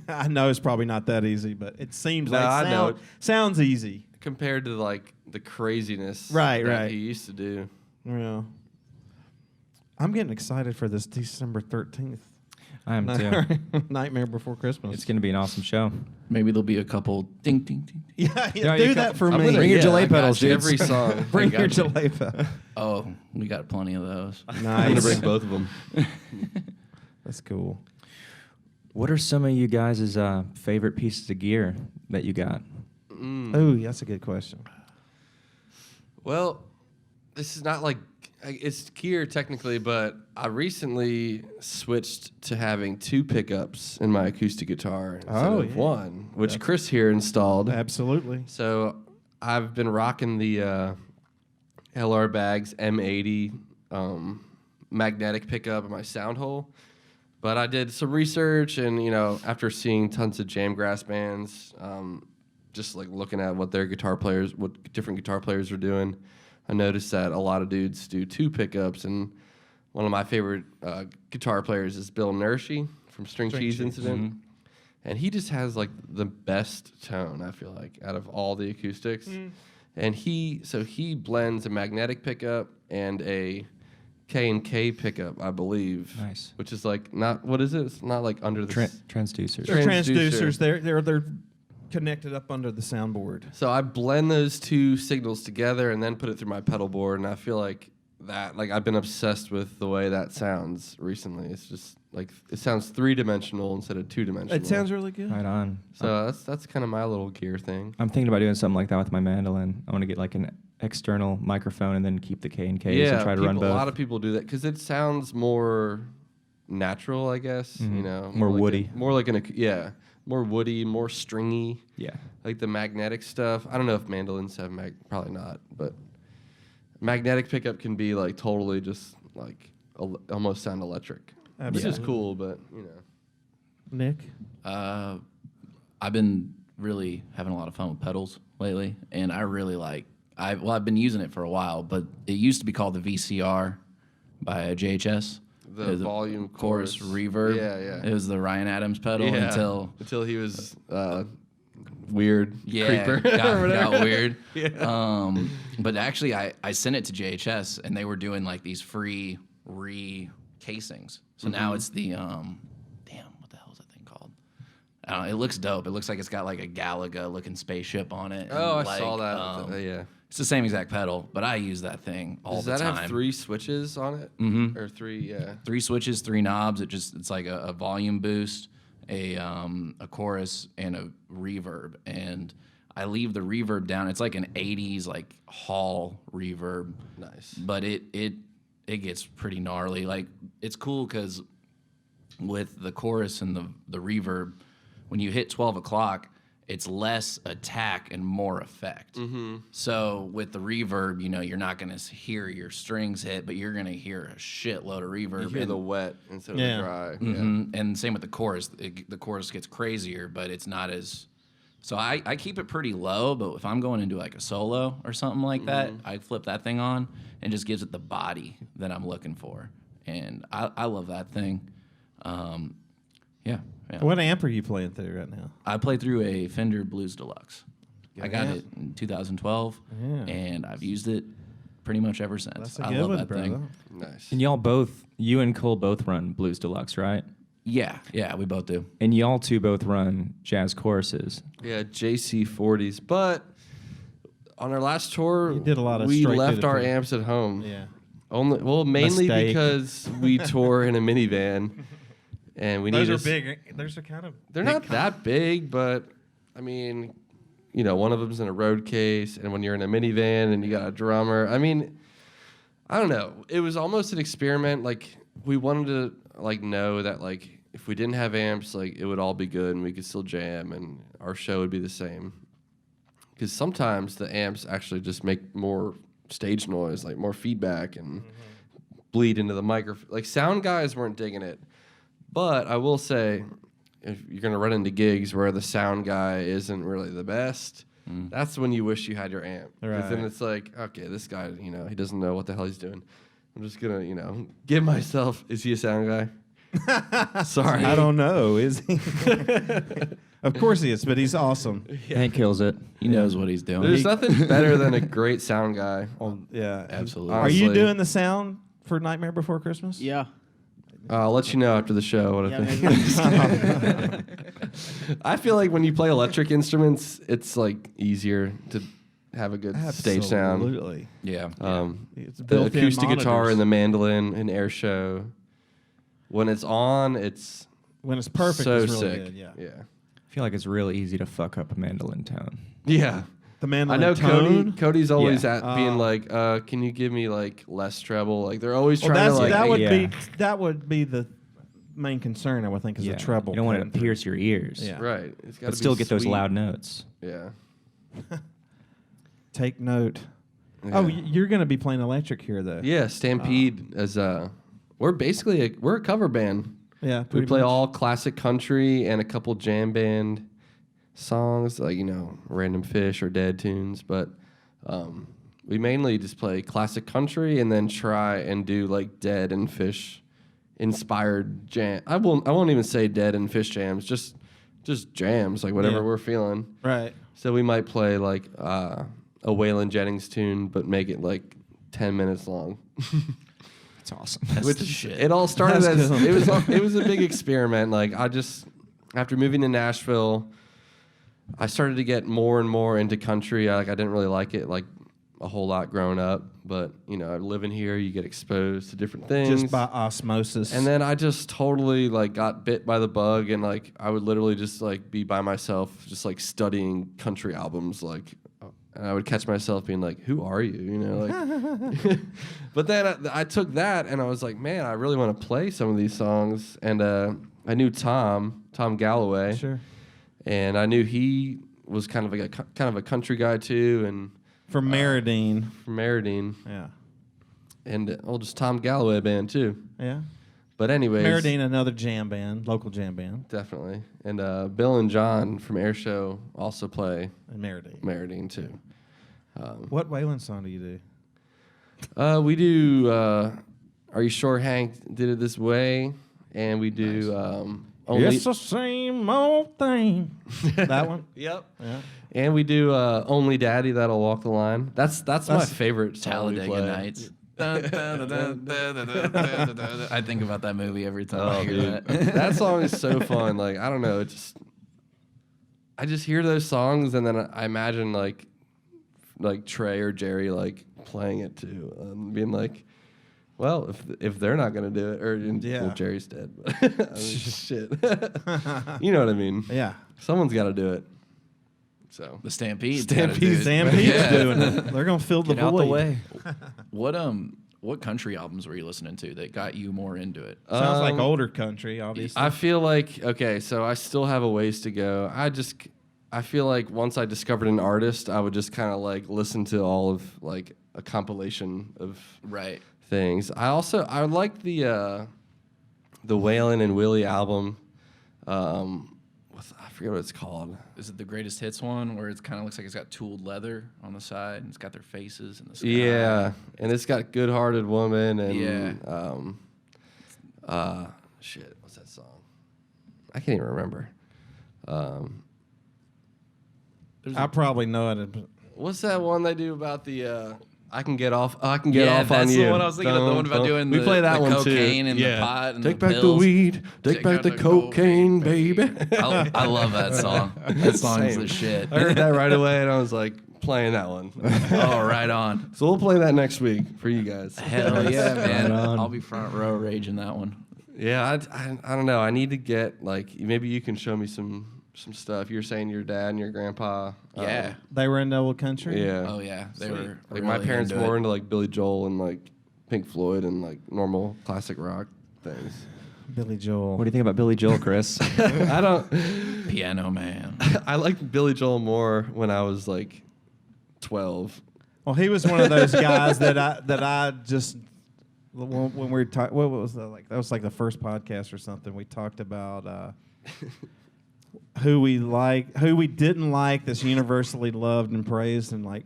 I know it's probably not that easy, but it seems No, like I know. sounds easy. Compared to like the craziness Right. that he used to do. Yeah. I'm getting excited for this December 13th. I am too. Nightmare Before Christmas. It's going to be an awesome show. Maybe there'll be a couple ding ding ding. yeah, Yeah, do you that got- for I'm me. gonna- Bring your yeah, delay I got pedals, you. dudes. Every song. Bring I your got you. delay pedal. Oh, we got plenty of those. I'm gonna Nice. bring both of them. That's cool. What are some of you guys' favorite pieces of gear that you got? Oh, that's a good question. Well, this is not like it's gear technically, but I recently switched to having 2 pickups in my acoustic guitar instead Oh, of yeah. 1, which Chris here installed. Absolutely. So I've been rocking the LR Bags M80 magnetic pickup in my sound hole. But I did some research, and after seeing tons of jamgrass bands, just like looking at what different guitar players are doing, I noticed that a lot of dudes do 2 pickups, and one of my favorite guitar players is Bill Nershi from String Cheese Incident. Mm-hmm. And he just has like the best tone, I feel like, out of all the acoustics. And he blends a magnetic pickup and a K&K pickup, I believe. Nice. Which is like not, what is it? It's not like under the Transducers. They're Transducer. transducers. They're connected up under the soundboard. So I blend those 2 signals together and then put it through my pedal board, and I feel like that, like, I've been obsessed with the way that sounds recently. It's just like it sounds 3-dimensional instead of 2-dimensional. It sounds really good. Right on. So that's kind of my little gear thing. I'm thinking about doing something like that with my mandolin. I want to get like an external microphone and then keep the K and Ks and try to run both. A lot of people do that because it sounds more natural, I guess. More like woody. More woody, more stringy. Yeah. Like the magnetic stuff. I don't know if mandolins have probably not, but magnetic pickup can be like totally just like almost sound electric. Which is cool, but Nick? I've been really having a lot of fun with pedals lately, and I really like. I've been using it for a while, but it used to be called the VCR by JHS. The volume chorus reverb. Yeah. It was the Ryan Adams pedal until he was weird creeper. creeper. got weird. Yeah. But actually, I sent it to JHS, and they were doing like these free casings. So now it's the what the hell is that thing called? It looks dope. It looks like it's got like a Galaga looking spaceship on it. Oh, and I saw that. Yeah. It's the same exact pedal, but I use that thing all the time. Does that have 3 switches on it? Mm-hmm. Or 3, yeah. 3 switches, 3 knobs. It's like a volume boost, a chorus, and a reverb. And I leave the reverb down. It's like an 80s like hall reverb. Nice. But it gets pretty gnarly. Like, it's cool because with the chorus and the reverb, when you hit 12 o'clock, it's less attack and more effect. Mm-hmm. So with the reverb, you're not going to hear your strings hit, but you're going to hear a shitload of reverb. You hear the wet instead of the dry. Mm-hmm. And same with the chorus. The chorus gets crazier, but it's not as... So I keep it pretty low, but if I'm going into like a solo or something like that, I flip that thing on and just gives it the body that I'm looking for. And I love that thing. Yeah. What amp are you playing through right now? I play through a Fender Blues Deluxe. I got it in 2012, and I've used it pretty much ever since. That's a I good love one, that brother. thing. Nice. And you and Cole both run Blues Deluxe, right? Yeah, we both do. And y'all two both run jazz choruses. Yeah, JC40s. But on our last tour, You did a lot of we straight to left the our point. amps at home. Yeah. Mainly Mistake. because we tour in a minivan, and we Those need are big. Those are kind of. They're not that big, but I mean, one of them's in a road case, and when you're in a minivan and you got a drummer, I mean, I don't know. It was almost an experiment. Like, we wanted to know that if we didn't have amps, it would all be good and we could still jam and our show would be the same. Because sometimes the amps actually just make more stage noise, more feedback, and bleed into the microphone. Sound guys weren't digging it. But I will say, if you're going to run into gigs where the sound guy isn't really the best, that's when you wish you had your amp. Because then it's okay, this guy, he doesn't know what the hell he's doing. I'm just going to, give myself, is he a sound guy? Sorry. I don't know. Is he? Of course he is, but he's awesome. Hank kills it. He knows what he's doing. There's nothing better than a great sound guy. Yeah, Absolutely. Are you Honestly. doing the sound for Nightmare Before Christmas? Yeah. I'll let you know after the show what I Yeah, think. maybe. I feel like when you play electric instruments, it's easier to have a good stage sound. Absolutely. Yeah. It's The built-in acoustic guitar monitors. and the mandolin and Airshow. When it's on, it's When it's perfect, so it's really sick. good. Yeah. Yeah. I feel like it's real easy to fuck up a mandolin tone. Yeah. The I mandolin know tone. Cody's always Yeah. being can you give me less treble? They're always Well, trying that's, to that would be the main concern, I would think, is the treble. You don't want it cutting to pierce your ears. Yeah. right. It's got But to still get those loud notes. Yeah. Take note. Yeah. Oh, you're going to be playing electric here, though. Yeah, Stampede as we're basically we're a cover band. Yeah, We pretty play much. all classic country and a couple jam band songs, like, Random Fish or Dead tunes. But we mainly just play classic country and then try and do like Dead and Fish inspired jam. I won't even say Dead and Fish jams, just jams, like whatever we're feeling. Right. So we might play like a Waylon Jennings tune, but make it like 10 minutes long. That's awesome. Which the shit. it all started That's as cool. it was a big experiment. Like after moving to Nashville, I started to get more and more into country. I didn't really like it like a whole lot growing up, but living here, you get exposed to different things Just by osmosis. And then I just totally like got bit by the bug, and like I would literally just like be by myself, just like studying country albums, like. And I would catch myself being like, "Who are you?" Like. But then I took that and I was like, "Man, I really want to play some of these songs." And I knew Tom Galloway, Sure. and I knew he was kind of a country guy too, and From Meridine. from Meridine, Yeah. and just Tom Galloway band too. Yeah. But anyways, Meridine, another jam band, local jam band definitely. And Bill and John from Airshow also play in Meridine. Meridine too. What Waylon song do you do? We do Are You Sure Hank Did It This Way? And we do Only... It's the same old thing. That one? Yep. Yeah. And we do Only Daddy That'll Walk the Line. That's my favorite song we Talladega play. Nights. I think about that movie every time I Oh, hear dude. that. That song is so fun. Like, I don't know. I just hear those songs and then I imagine like Trey or Jerry like playing it too, and being like, well, if they're not gonna do it, or well, Jerry's dead, but I mean, shit, you know what I mean? Yeah. Someone's got to do it. So The Stampede. Stampede's Stampede's Yeah. doing it. They're gonna fill the Get out void. the way. What country albums were you listening to that got you more into it? Sounds like older country, obviously. I feel like so I still have a ways to go. I feel like once I discovered an artist, I would just kind of like listen to all of like a compilation of Right. things. I like the Waylon and Willie album. I forget what it's called. Is it the greatest hits one where it kind of looks like it's got tooled leather on the side and it's got their faces in the sky? Yeah, and it's got Good Hearted Woman and shit, what's that song? I can't even remember. I probably know it. What's that one they do about the I can get off on you? That's the one I was thinking of, the one about doing we play that the one cocaine too. and the pot and Take the back the pills. weed, take back the cocaine, baby. I love that song. That song's Same. the shit. I heard that right away and I was like playing that one. Oh, right on. So we'll play that next week for you guys. Hell yeah, man. Right on. I'll be front row raging that one. Yeah, I don't know. I need to get like maybe you can show me some stuff. You're saying your dad and your grandpa. Yeah. They were in the old country. Yeah. Oh yeah. They Sweet. were like my really parents into more it. into like Billy Joel and like Pink Floyd and like normal classic rock things. Billy Joel. What do you think about Billy Joel, Chris? I don't. Piano Man. I liked Billy Joel more when I was like 12. Well, he was one of those guys that I just when we were talking. What was that like? That was like the first podcast or something. We talked about who we didn't like, that's universally loved and praised, and like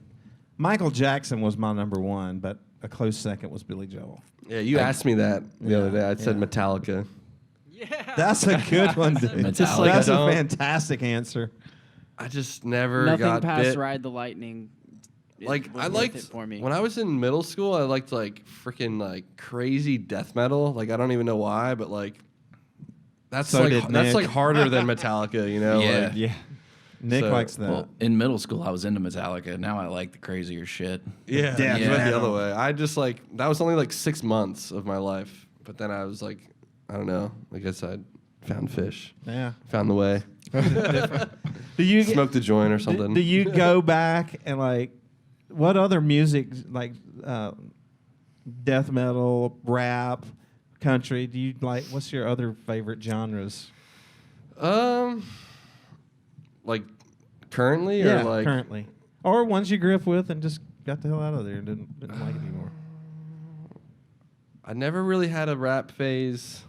Michael Jackson was my number one, but a close second was Billy Joel. Yeah, you asked me that the other day. I said yeah. Metallica. Yeah. That's a good one, dude. Metallica. That's a Don't- fantastic answer. I just never Nothing got past bit. Ride the Lightning. Like was I worth liked it for me. when I was in middle school. I liked like freaking like crazy death metal. Like I don't even know why, but like that's So like did that's Nick. like harder than Metallica. You know? Yeah. Like, Yeah, Nick So- likes that. Well, in middle school, I was into Metallica. Now I like the crazier shit. yeah. Yeah, It went yeah. the other way. I just like that was only like 6 months of my life, but then I was like, I don't know. I guess I found fish, Yeah. found the way, Do you smoked a joint or something. Do you go back and like what other music like death metal, rap, country? Do you like? What's your other favorite genres? Like currently or like currently, or ones you grew up with and just got the hell out of there and didn't like it anymore. I never really had a rap phase.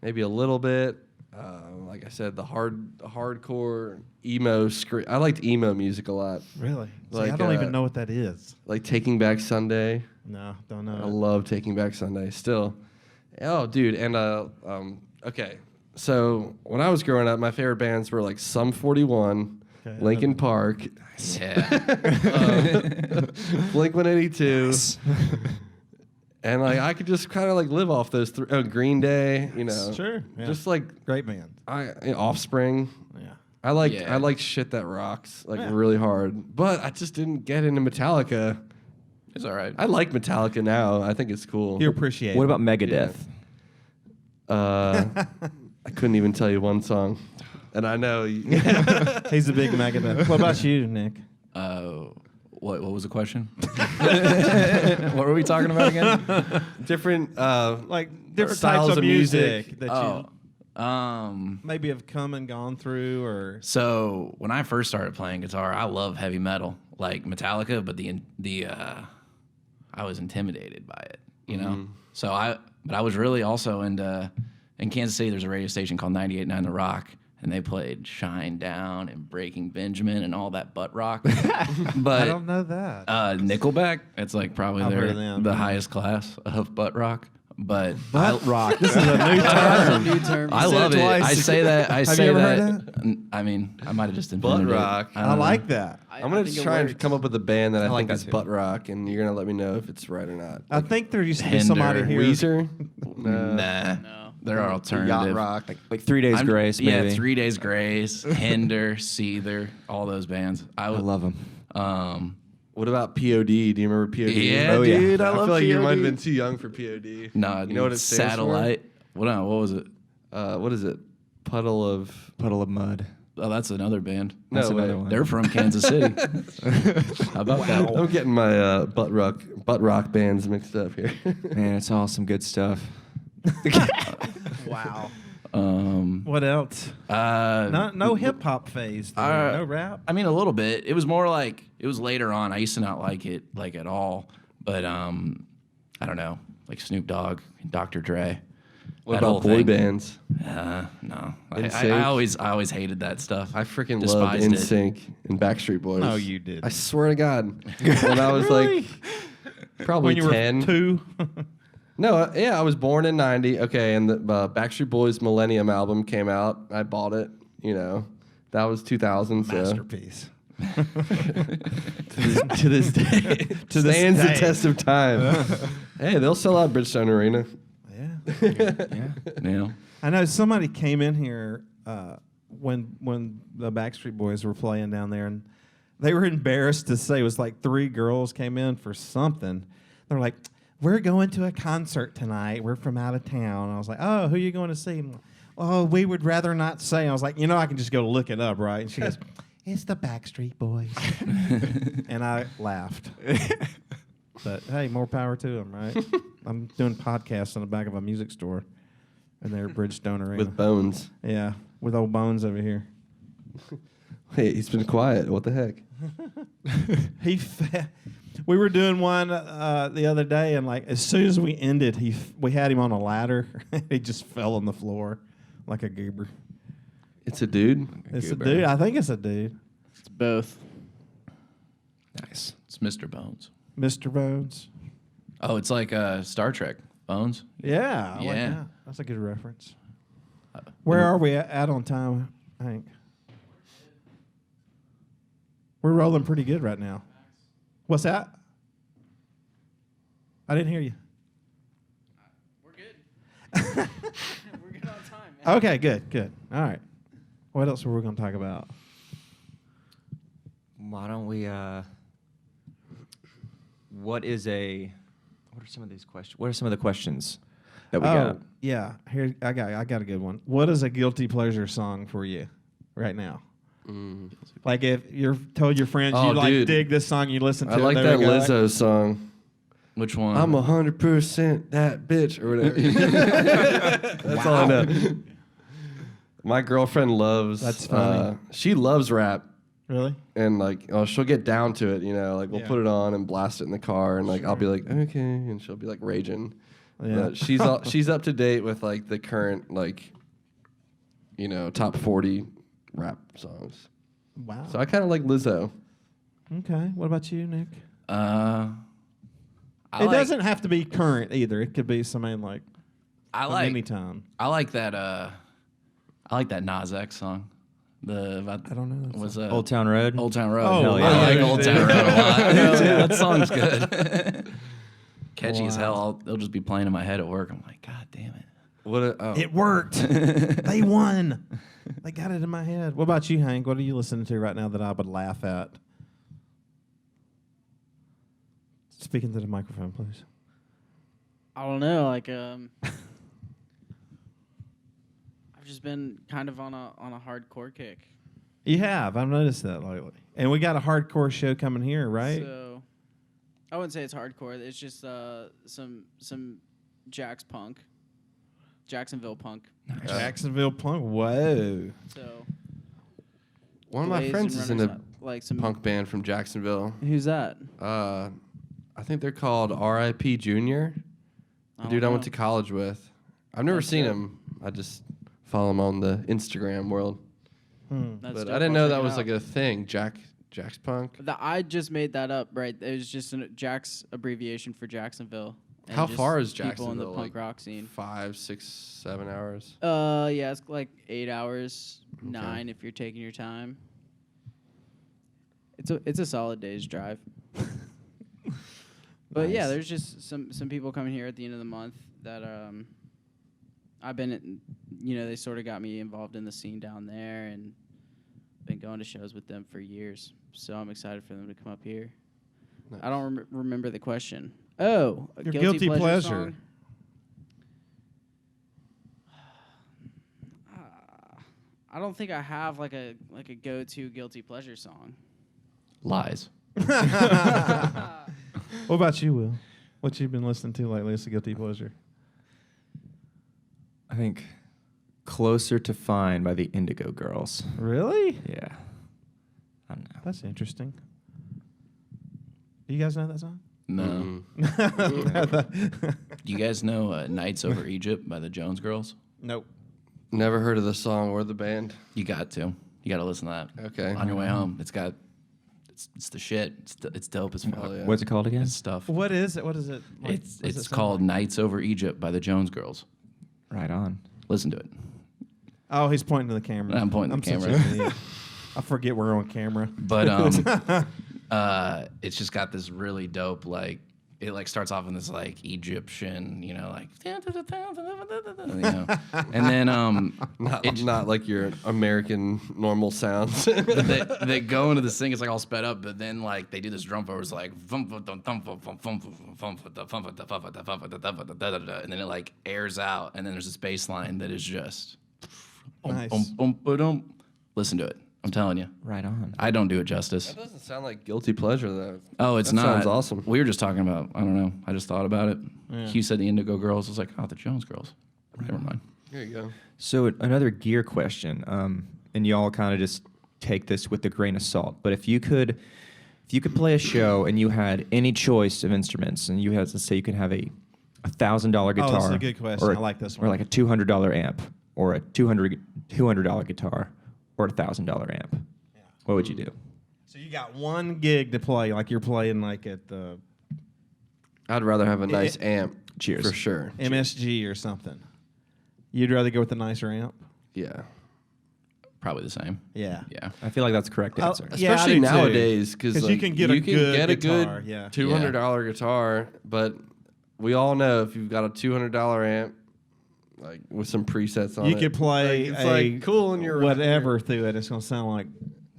Maybe a little bit. Like I said, the hardcore emo scream. I liked emo music a lot. Really? See, Like, I don't even know what that is. Like Taking Back Sunday. No, don't know. I love Taking Back Sunday still. Oh, dude, and okay. So when I was growing up, my favorite bands were like Sum 41, Okay, Linkin Park, Yeah. Blink 182, and like I could just kind of like live off those three. Green Day, you know. Sure. Yeah. Just like Great band. Offspring. Yeah. I like Yeah. I like shit that rocks like Yeah. really hard, but I just didn't get into Metallica. It's all right. I like Metallica now. I think it's cool. You appreciate What it. about Megadeth? I couldn't even tell you one song, and I know. He's a big Megadeth. What about you, Nick? What was the question? What were we talking about again? Different Like different styles types of of music that Oh, you maybe have come and gone through, or so when I first started playing guitar, I love heavy metal, like Metallica, but I was intimidated by it, you know. So I was really also in Kansas City. There's a radio station called 98.9 The Rock, and they played Shine Down and Breaking Benjamin and all that butt rock. But I don't know that. Nickelback, it's like probably I've heard of them. the highest class of butt rock. But Butt rock. This is a new That's a term. new term. I said love it it. twice. I say that. I Have say you ever that. heard I mean, I might have just butt invented rock. it. I don't know. like that. I'm gonna try and come up with a band that I like think that is too. butt rock, and you're gonna let me know if it's right or not. I think there used to be Hinder, somebody here. Weezer, Nah, No. there are Yacht alternative. Rock. Like 3 Days Grace, maybe. Yeah, 3 Days Grace, Hinder, Seether, all those bands. I love them. What about POD? Do you remember POD? Yeah, Oh, yeah. dude, I I love feel like you POD. might have been too young for POD. No, you know what it stands Satellite. What was it? for? What is it? Puddle of. Puddle of Mud. Oh, that's another band. No, That's another wait. one. They're from Kansas City. How about that? I'm getting my butt rock bands mixed up here. Man, it's all some good stuff. Wow. Um, What else? No hip hop phase. though. No rap. I mean, a little bit. It was more like it was later on. I used to not like it like at all. But I don't know, like Snoop Dogg, Dr. Dre. What that whole about boy thing. bands? No, I NSYNC? always hated that stuff. I freaking love Despised it. NSYNC and Backstreet Boys. No, you didn't. I swear to God. When I was like probably when you 10. were 2. No, yeah, I was born in 90. Okay, and the Backstreet Boys Millennium album came out. I bought it, you know. That was 2000. So Masterpiece. to this day, stands the day. test of time. Hey, they'll sell out Bridgestone Arena. Yeah. Yeah. I know somebody came in here when the Backstreet Boys were playing down there, and they were embarrassed to say it was like 3 girls came in for something. They're like, "We're going to a concert tonight. We're from out of town." I was like, "Oh, who are you going to see?" "Oh, we would rather not say." I was like, I can just go look it up, right? And she goes, "It's the Backstreet Boys," and I laughed. But hey, more power to them, right? I'm doing podcasts in the back of a music store, and they're at Bridgestone Arena. With Bones. Yeah, with old Bones over here. Hey, he's been quiet. What the heck? We were doing one the other day, and like as soon as we ended, we had him on a ladder. He just fell on the floor like a goober. It's a dude. It's a dude. I think it's a dude. It's both. Nice. It's Mr. Bones. Mr. Bones. Oh, it's like Star Trek. Bones. Yeah. I like Yeah. that. That's a good reference. Where are we at on time, Hank? We're rolling pretty good right now. What's that? I didn't hear you. We're good. We're good on time, man. Okay, good. All right. What else were we going to talk about? Why don't we? What are some of these questions? What are some of the questions that we got? Yeah. Here, I got a good one. What is a guilty pleasure song for you right now? Like if you're told your friends Oh, you like dude. dig this song, you listen to I it. like they that go, Lizzo song. Which one? I'm 100% that bitch or whatever. That's all I know. My girlfriend loves. That's funny. She loves rap, Really? and like, she'll get down to it. You know, like we'll Yeah. put it on and blast it in the car, and like I'll be like, okay, and she'll be like raging. Yeah. But she's up to date with like the current like, top 40 rap songs. Wow. So I kind of like Lizzo. Okay. What about you, Nick? It Doesn't have to be current either. It could be something like from any time. I like that. I like that Nas X song. I don't know. That Was Old Town Road. Old Town Road. Oh, yeah. I like yeah. Old Town Road a lot. That song's good. Catchy as Wow. hell. They'll just be playing in my head at work. I'm like, God damn it. It worked. They won. They got it in my head. What about you, Hank? What are you listening to right now that I would laugh at? Speaking to the microphone, please. I don't know. Like, I've just been kind of on a hardcore kick. You have. I've noticed that lately. And we got a hardcore show coming here, right? So I wouldn't say it's hardcore. It's just some Jacksonville punk. Jacksonville punk. Whoa. So One of my Blaze friends and is in Runners a like some punk band from Jacksonville. Who's that? I think they're called R.I.P. Junior. The dude I went to college with. I've never That's seen dope. him. I just follow him on the Instagram world. That's But dope. I didn't I'll know check that it was out. like a thing. Jack's Punk. I just made that up, right? It was just Jack's abbreviation for Jacksonville. and How just far is people in Jacksonville? the punk Like rock scene? 5, 6, 7 hours. Yeah, it's like 8 hours, Okay. 9 if you're taking your time. It's a solid day's drive. But yeah, Nice. there's just some people coming here at the end of the month that I've been, they sort of got me involved in the scene down there and been going to shows with them for years. So I'm excited for them to come up here. Nice. I don't remember the question. Oh, a Your guilty pleasure. song? I don't think I have like a go-to guilty pleasure song. Lies. What about you, Will? What you been listening to lately? It's a guilty pleasure. I think Closer to Fine by the Indigo Girls. Really? Yeah. I don't know. That's interesting. Do you guys know that song? No. Mm-mm. Do you guys know Nights Over Egypt by the Jones Girls? Nope. Never heard of the song or the band. You got to. You got to listen to that. Okay. On your way home. It's the shit. It's dope as fuck. Hell yeah. What's it called again? It's stuff. What is it? What is it? Like, It's what does it sound called like? Nights Over Egypt by the Jones Girls. Right on. Listen to it. Oh, he's pointing to the camera. I'm pointing to the such camera. an idiot. I forget we're on camera. But it's just got this really dope it starts off in this Egyptian, and then Not like your American normal sounds. they go into this thing, it's all sped up, but then they do this drum over, it's like and then it airs out, and then there's this bass line that is just Nice. listen to it. I'm telling you, Right on. I don't do it justice. That doesn't sound like guilty pleasure though. Oh, it's That not. sounds awesome. We were just talking about, I don't know. I just thought about it. Yeah. Hugh said the Indigo Girls. I was like, oh, the Jones Girls. Never mind. Here you go. So another gear question, and y'all kind of just take this with a grain of salt. But if you could play a show and you had any choice of instruments, and you had, let's say, you could have a $1,000 guitar, this is a good question. or I like this or one. like a $200 amp, or a $200 guitar, or a $1,000 amp. What would you do? So you got one gig to play, like you're playing at the I'd rather have a nice amp. Cheers. For sure. MSG or something. You'd rather go with the nicer amp? Yeah. Probably the same. Yeah. Yeah. I feel like that's the correct Oh, answer. yeah, I Especially do too. nowadays, because you can get a good guitar, yeah. $200 guitar, but we all know if you've got a $200 amp, with some presets on You it, could play it's cool and you're whatever through it. It's going to sound like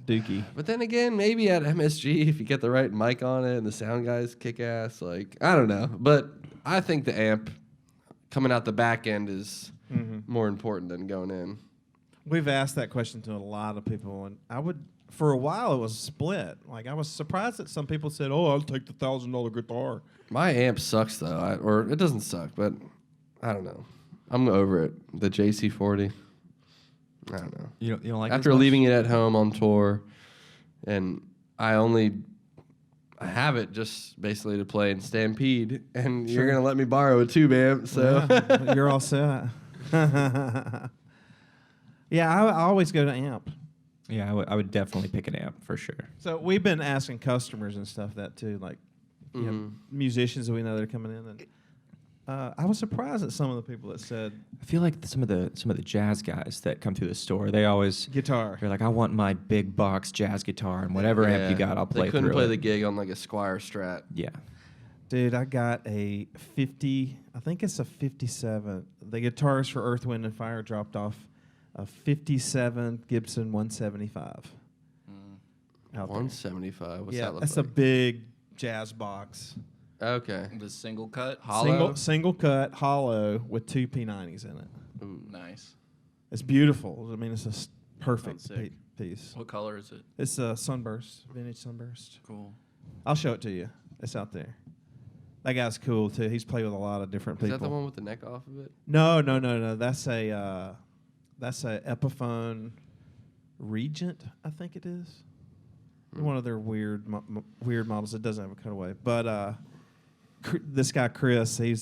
dookie. But then again, maybe at MSG, if you get the right mic on it and the sound guys kick ass, I don't know. But I think the amp coming out the back end is more important than going in. We've asked that question to a lot of people, and for a while, it was split. I was surprised that some people said, "Oh, I'll take the $1,000 guitar." My amp sucks though, or it doesn't suck, but I don't know. I'm over it. The JC40. I don't know. You don't like it After as much? leaving it at home on tour, and I only I have it just basically to play in Stampede, and you're gonna let me borrow it too, man. So Yeah, you're all set. Yeah, I always go to amp. Yeah, I would definitely pick an amp for sure. So we've been asking customers and stuff that too, like you know, musicians that we know that are coming in, and I was surprised at some of the people that said I feel like some of the jazz guys that come through the store, they always guitar. they're like, I want my big box jazz guitar, and whatever amp you got, I'll play They couldn't through play it. the gig on like a Squire Strat. Yeah. Dude, I got a 50, I think it's a 57. The guitarist for Earth, Wind, and Fire dropped off a 57 Gibson 175. Out there. 175. What's Yeah, that look that's like? a big jazz box. Okay. The single cut. Hollow? Single cut, hollow, with two P90s in it. Ooh. Nice. It's beautiful. I mean, it's a perfect Sounds sick. piece. What color is it? It's a sunburst, vintage sunburst. Cool. I'll show it to you. It's out there. That guy's cool too. He's played with a lot of different Is people. that the one with the neck off of it? No. That's a Epiphone Regent, I think it is. One of their weird models. It doesn't have a cutaway, but this guy Chris, he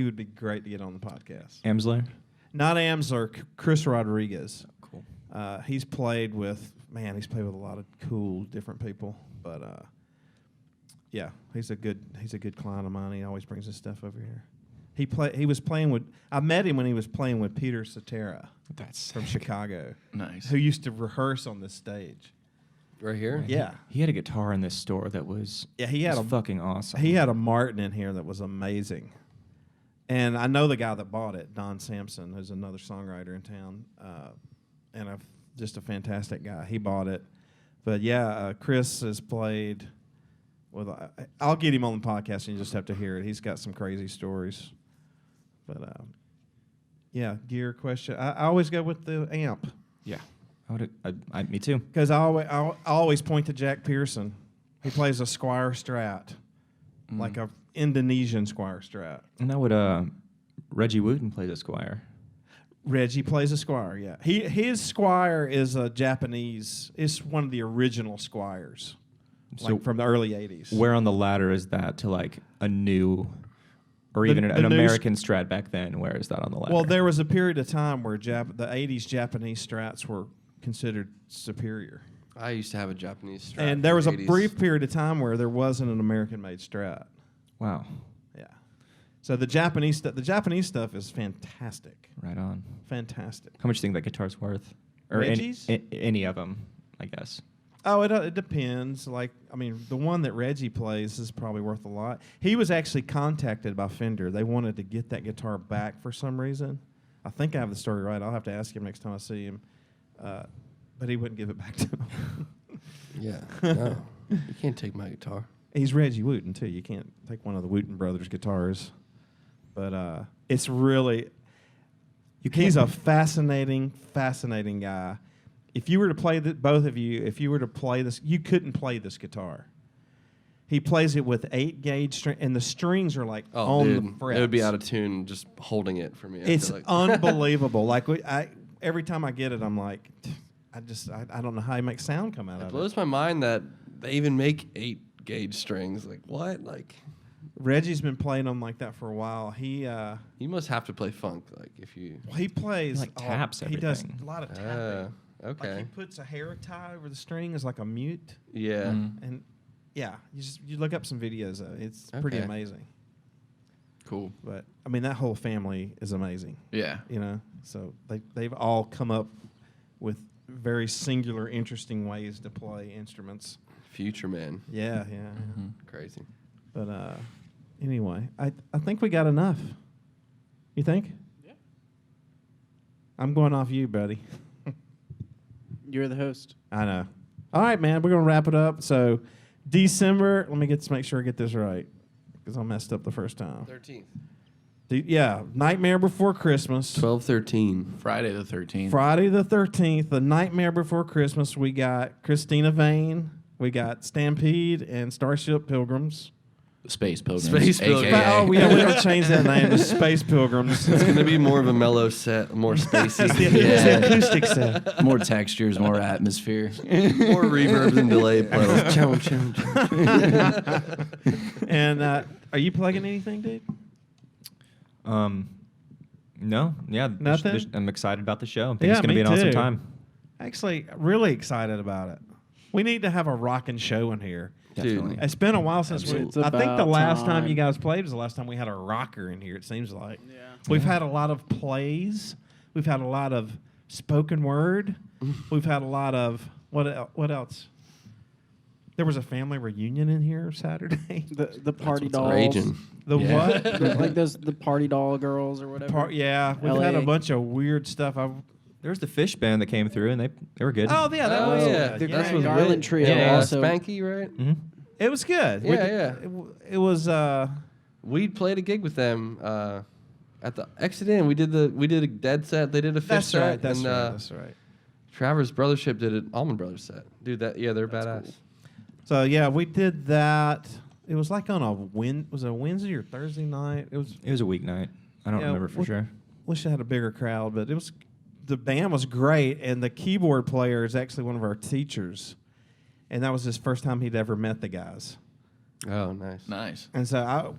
would be great to get on the podcast. Amsler? Not Amsler, Chris Rodriguez. Cool. He's played with a lot of cool different people, but yeah, he's a good client of mine. He always brings his stuff over here. He was playing with. I met him when he was playing with Peter Cetera That's from Chicago, Nice. who used to rehearse on this stage. Right here? Yeah, He had a guitar in this store that was he fucking awesome. He had a Martin in here that was amazing. And I know the guy that bought it, Don Sampson, who's another songwriter in town, and just a fantastic guy. He bought it. But yeah, Chris has played with, I'll get him on the podcast and you just have to hear it. He's got some crazy stories. But yeah, gear question. I always go with the amp. Yeah. Me too. Because I always point to Jack Pearson. He plays a Squire Strat, like a Indonesian Squire Strat. And that would Reggie Wooten plays a Squire. Reggie plays a Squire, yeah. His Squire is a Japanese. It's one of the original Squires, So from the early '80s. where on the ladder is that to like a new, or The- even the an new American Strat back then? Where is that on the ladder? Well, there was a period of time where the '80s Japanese Strats were considered superior, I used to have a Japanese Strat. and there was a in the 80s. brief period of time where there wasn't an American-made Strat. Wow. Yeah. So the Japanese stuff is fantastic. Right on. Fantastic. How much do you think that guitar's worth? Or Reggie's? any of them, I guess. Oh, it depends. Like, I mean, the one that Reggie plays is probably worth a lot. He was actually contacted by Fender. They wanted to get that guitar back for some reason. I think I have the story right. I'll have to ask him next time I see him. But he wouldn't give it back to him. Yeah. No. You can't take my guitar. He's Reggie Wooten, too. You can't take one of the Wooten brothers' guitars. But it's really... He's a fascinating guy. If you were to play both of you, if you were to play this, you couldn't play this guitar. He plays it with 8-gauge string, and the strings are like on the frets. It would be out of tune just holding it for me. I It's feel like. unbelievable. Like every time I get it, I'm like, I don't know how he makes sound come out It of blows my mind that they even make 8-gauge strings. Like what? Like Reggie's been playing them like that for a while. He you must have to play funk. Like if you. plays Like taps He does everything. a lot of tapping. Okay. Like he puts a hair tie over the string as like a mute, Yeah. and yeah, you look up some videos of it. It's pretty Okay. amazing. Cool. But I mean, that whole family is amazing. Yeah. You know, so they've all come up with very singular, interesting ways to play instruments. Future man. Yeah. Crazy. But anyway, I think we got enough. You think? Yeah. I'm going off you, buddy. You're the host. I know. All right, man. We're gonna wrap it up. So, December. Let me make sure I get this right, because I messed up the first time. 13th. Yeah, Nightmare Before Christmas. 12/13. Friday the 13th. Friday the 13th, the Nightmare Before Christmas. We got Christina Vane. We got Stampede and Starship Pilgrims. Space Pilgrims. Space Pilgrims. AKA. Oh, we don't change that name to Space Pilgrims. It's going to be more of a mellow set, more spacey. It's the acoustic set. More textures, more atmosphere. More reverb and delay pedals. Chum, chum, chum. And are you plugging anything, dude? No, yeah, Nothing? I'm excited about the show. I think Yeah, it's going to me be an awesome too. time. Actually, really excited about it. We need to have a rockin' show in here. Definitely. It's been a while since Absolutely. I think the It's last about time you time. guys played was the last time we had a rocker in here, it seems like. Yeah. We've had a lot of plays. We've had a lot of spoken word. We've had a lot of what else? There was a family reunion in here Saturday. The party what's dolls. Raging. The Yeah. what? Like the party doll girls or whatever. Yeah, we've had a LA. bunch of weird stuff. There was the Fish band that came through, and they were good. Oh yeah, that Oh, was yeah. The That's Grand with Garland Whit- Trio Yeah, also. Spanky, right? hmm It was good. Yeah. It was. We played a gig with them at the Exit Inn. We did a dead set. They did a fish That's set. right. That's and, right. That's right. Travers Brothership did an Allman Brothers set. Dude, they're badass. cool. So yeah, we did that. It was like on a was it a Wednesday or Thursday night? It was. It was a weeknight. I don't Yeah, remember for we- sure. Wish I had a bigger crowd, but it was. The band was great, and the keyboard player is actually one of our teachers, and that was his first time he'd ever met the guys. Oh, nice. Nice. And so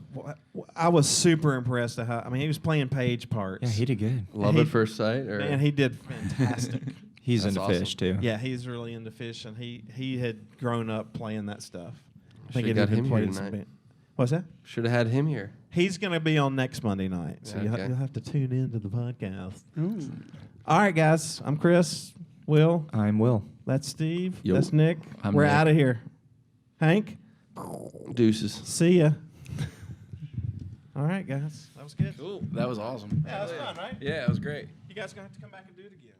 I was super impressed at how. I mean, he was playing page parts. Yeah, he did good. Love He- at first sight, or Man, he did fantastic. He's That's into awesome. Fish too. Yeah, he's really into fish, and he had grown up playing that stuff. I Should've he got even him played here in some tonight. band. What's that? should have had him here. He's going to be on next Monday night, so Yeah, okay. you'll have to tune in to the podcast. Ooh. All right, guys. I'm Chris. Will. I'm Will. That's Steve. Yo. That's Nick. I'm We're Nick. out of here. Hank. Deuces. See ya. All right, guys. That was good. Cool. That was awesome. Yeah, that was fun, right? Yeah, it was great. You guys going to have to come back and do it again.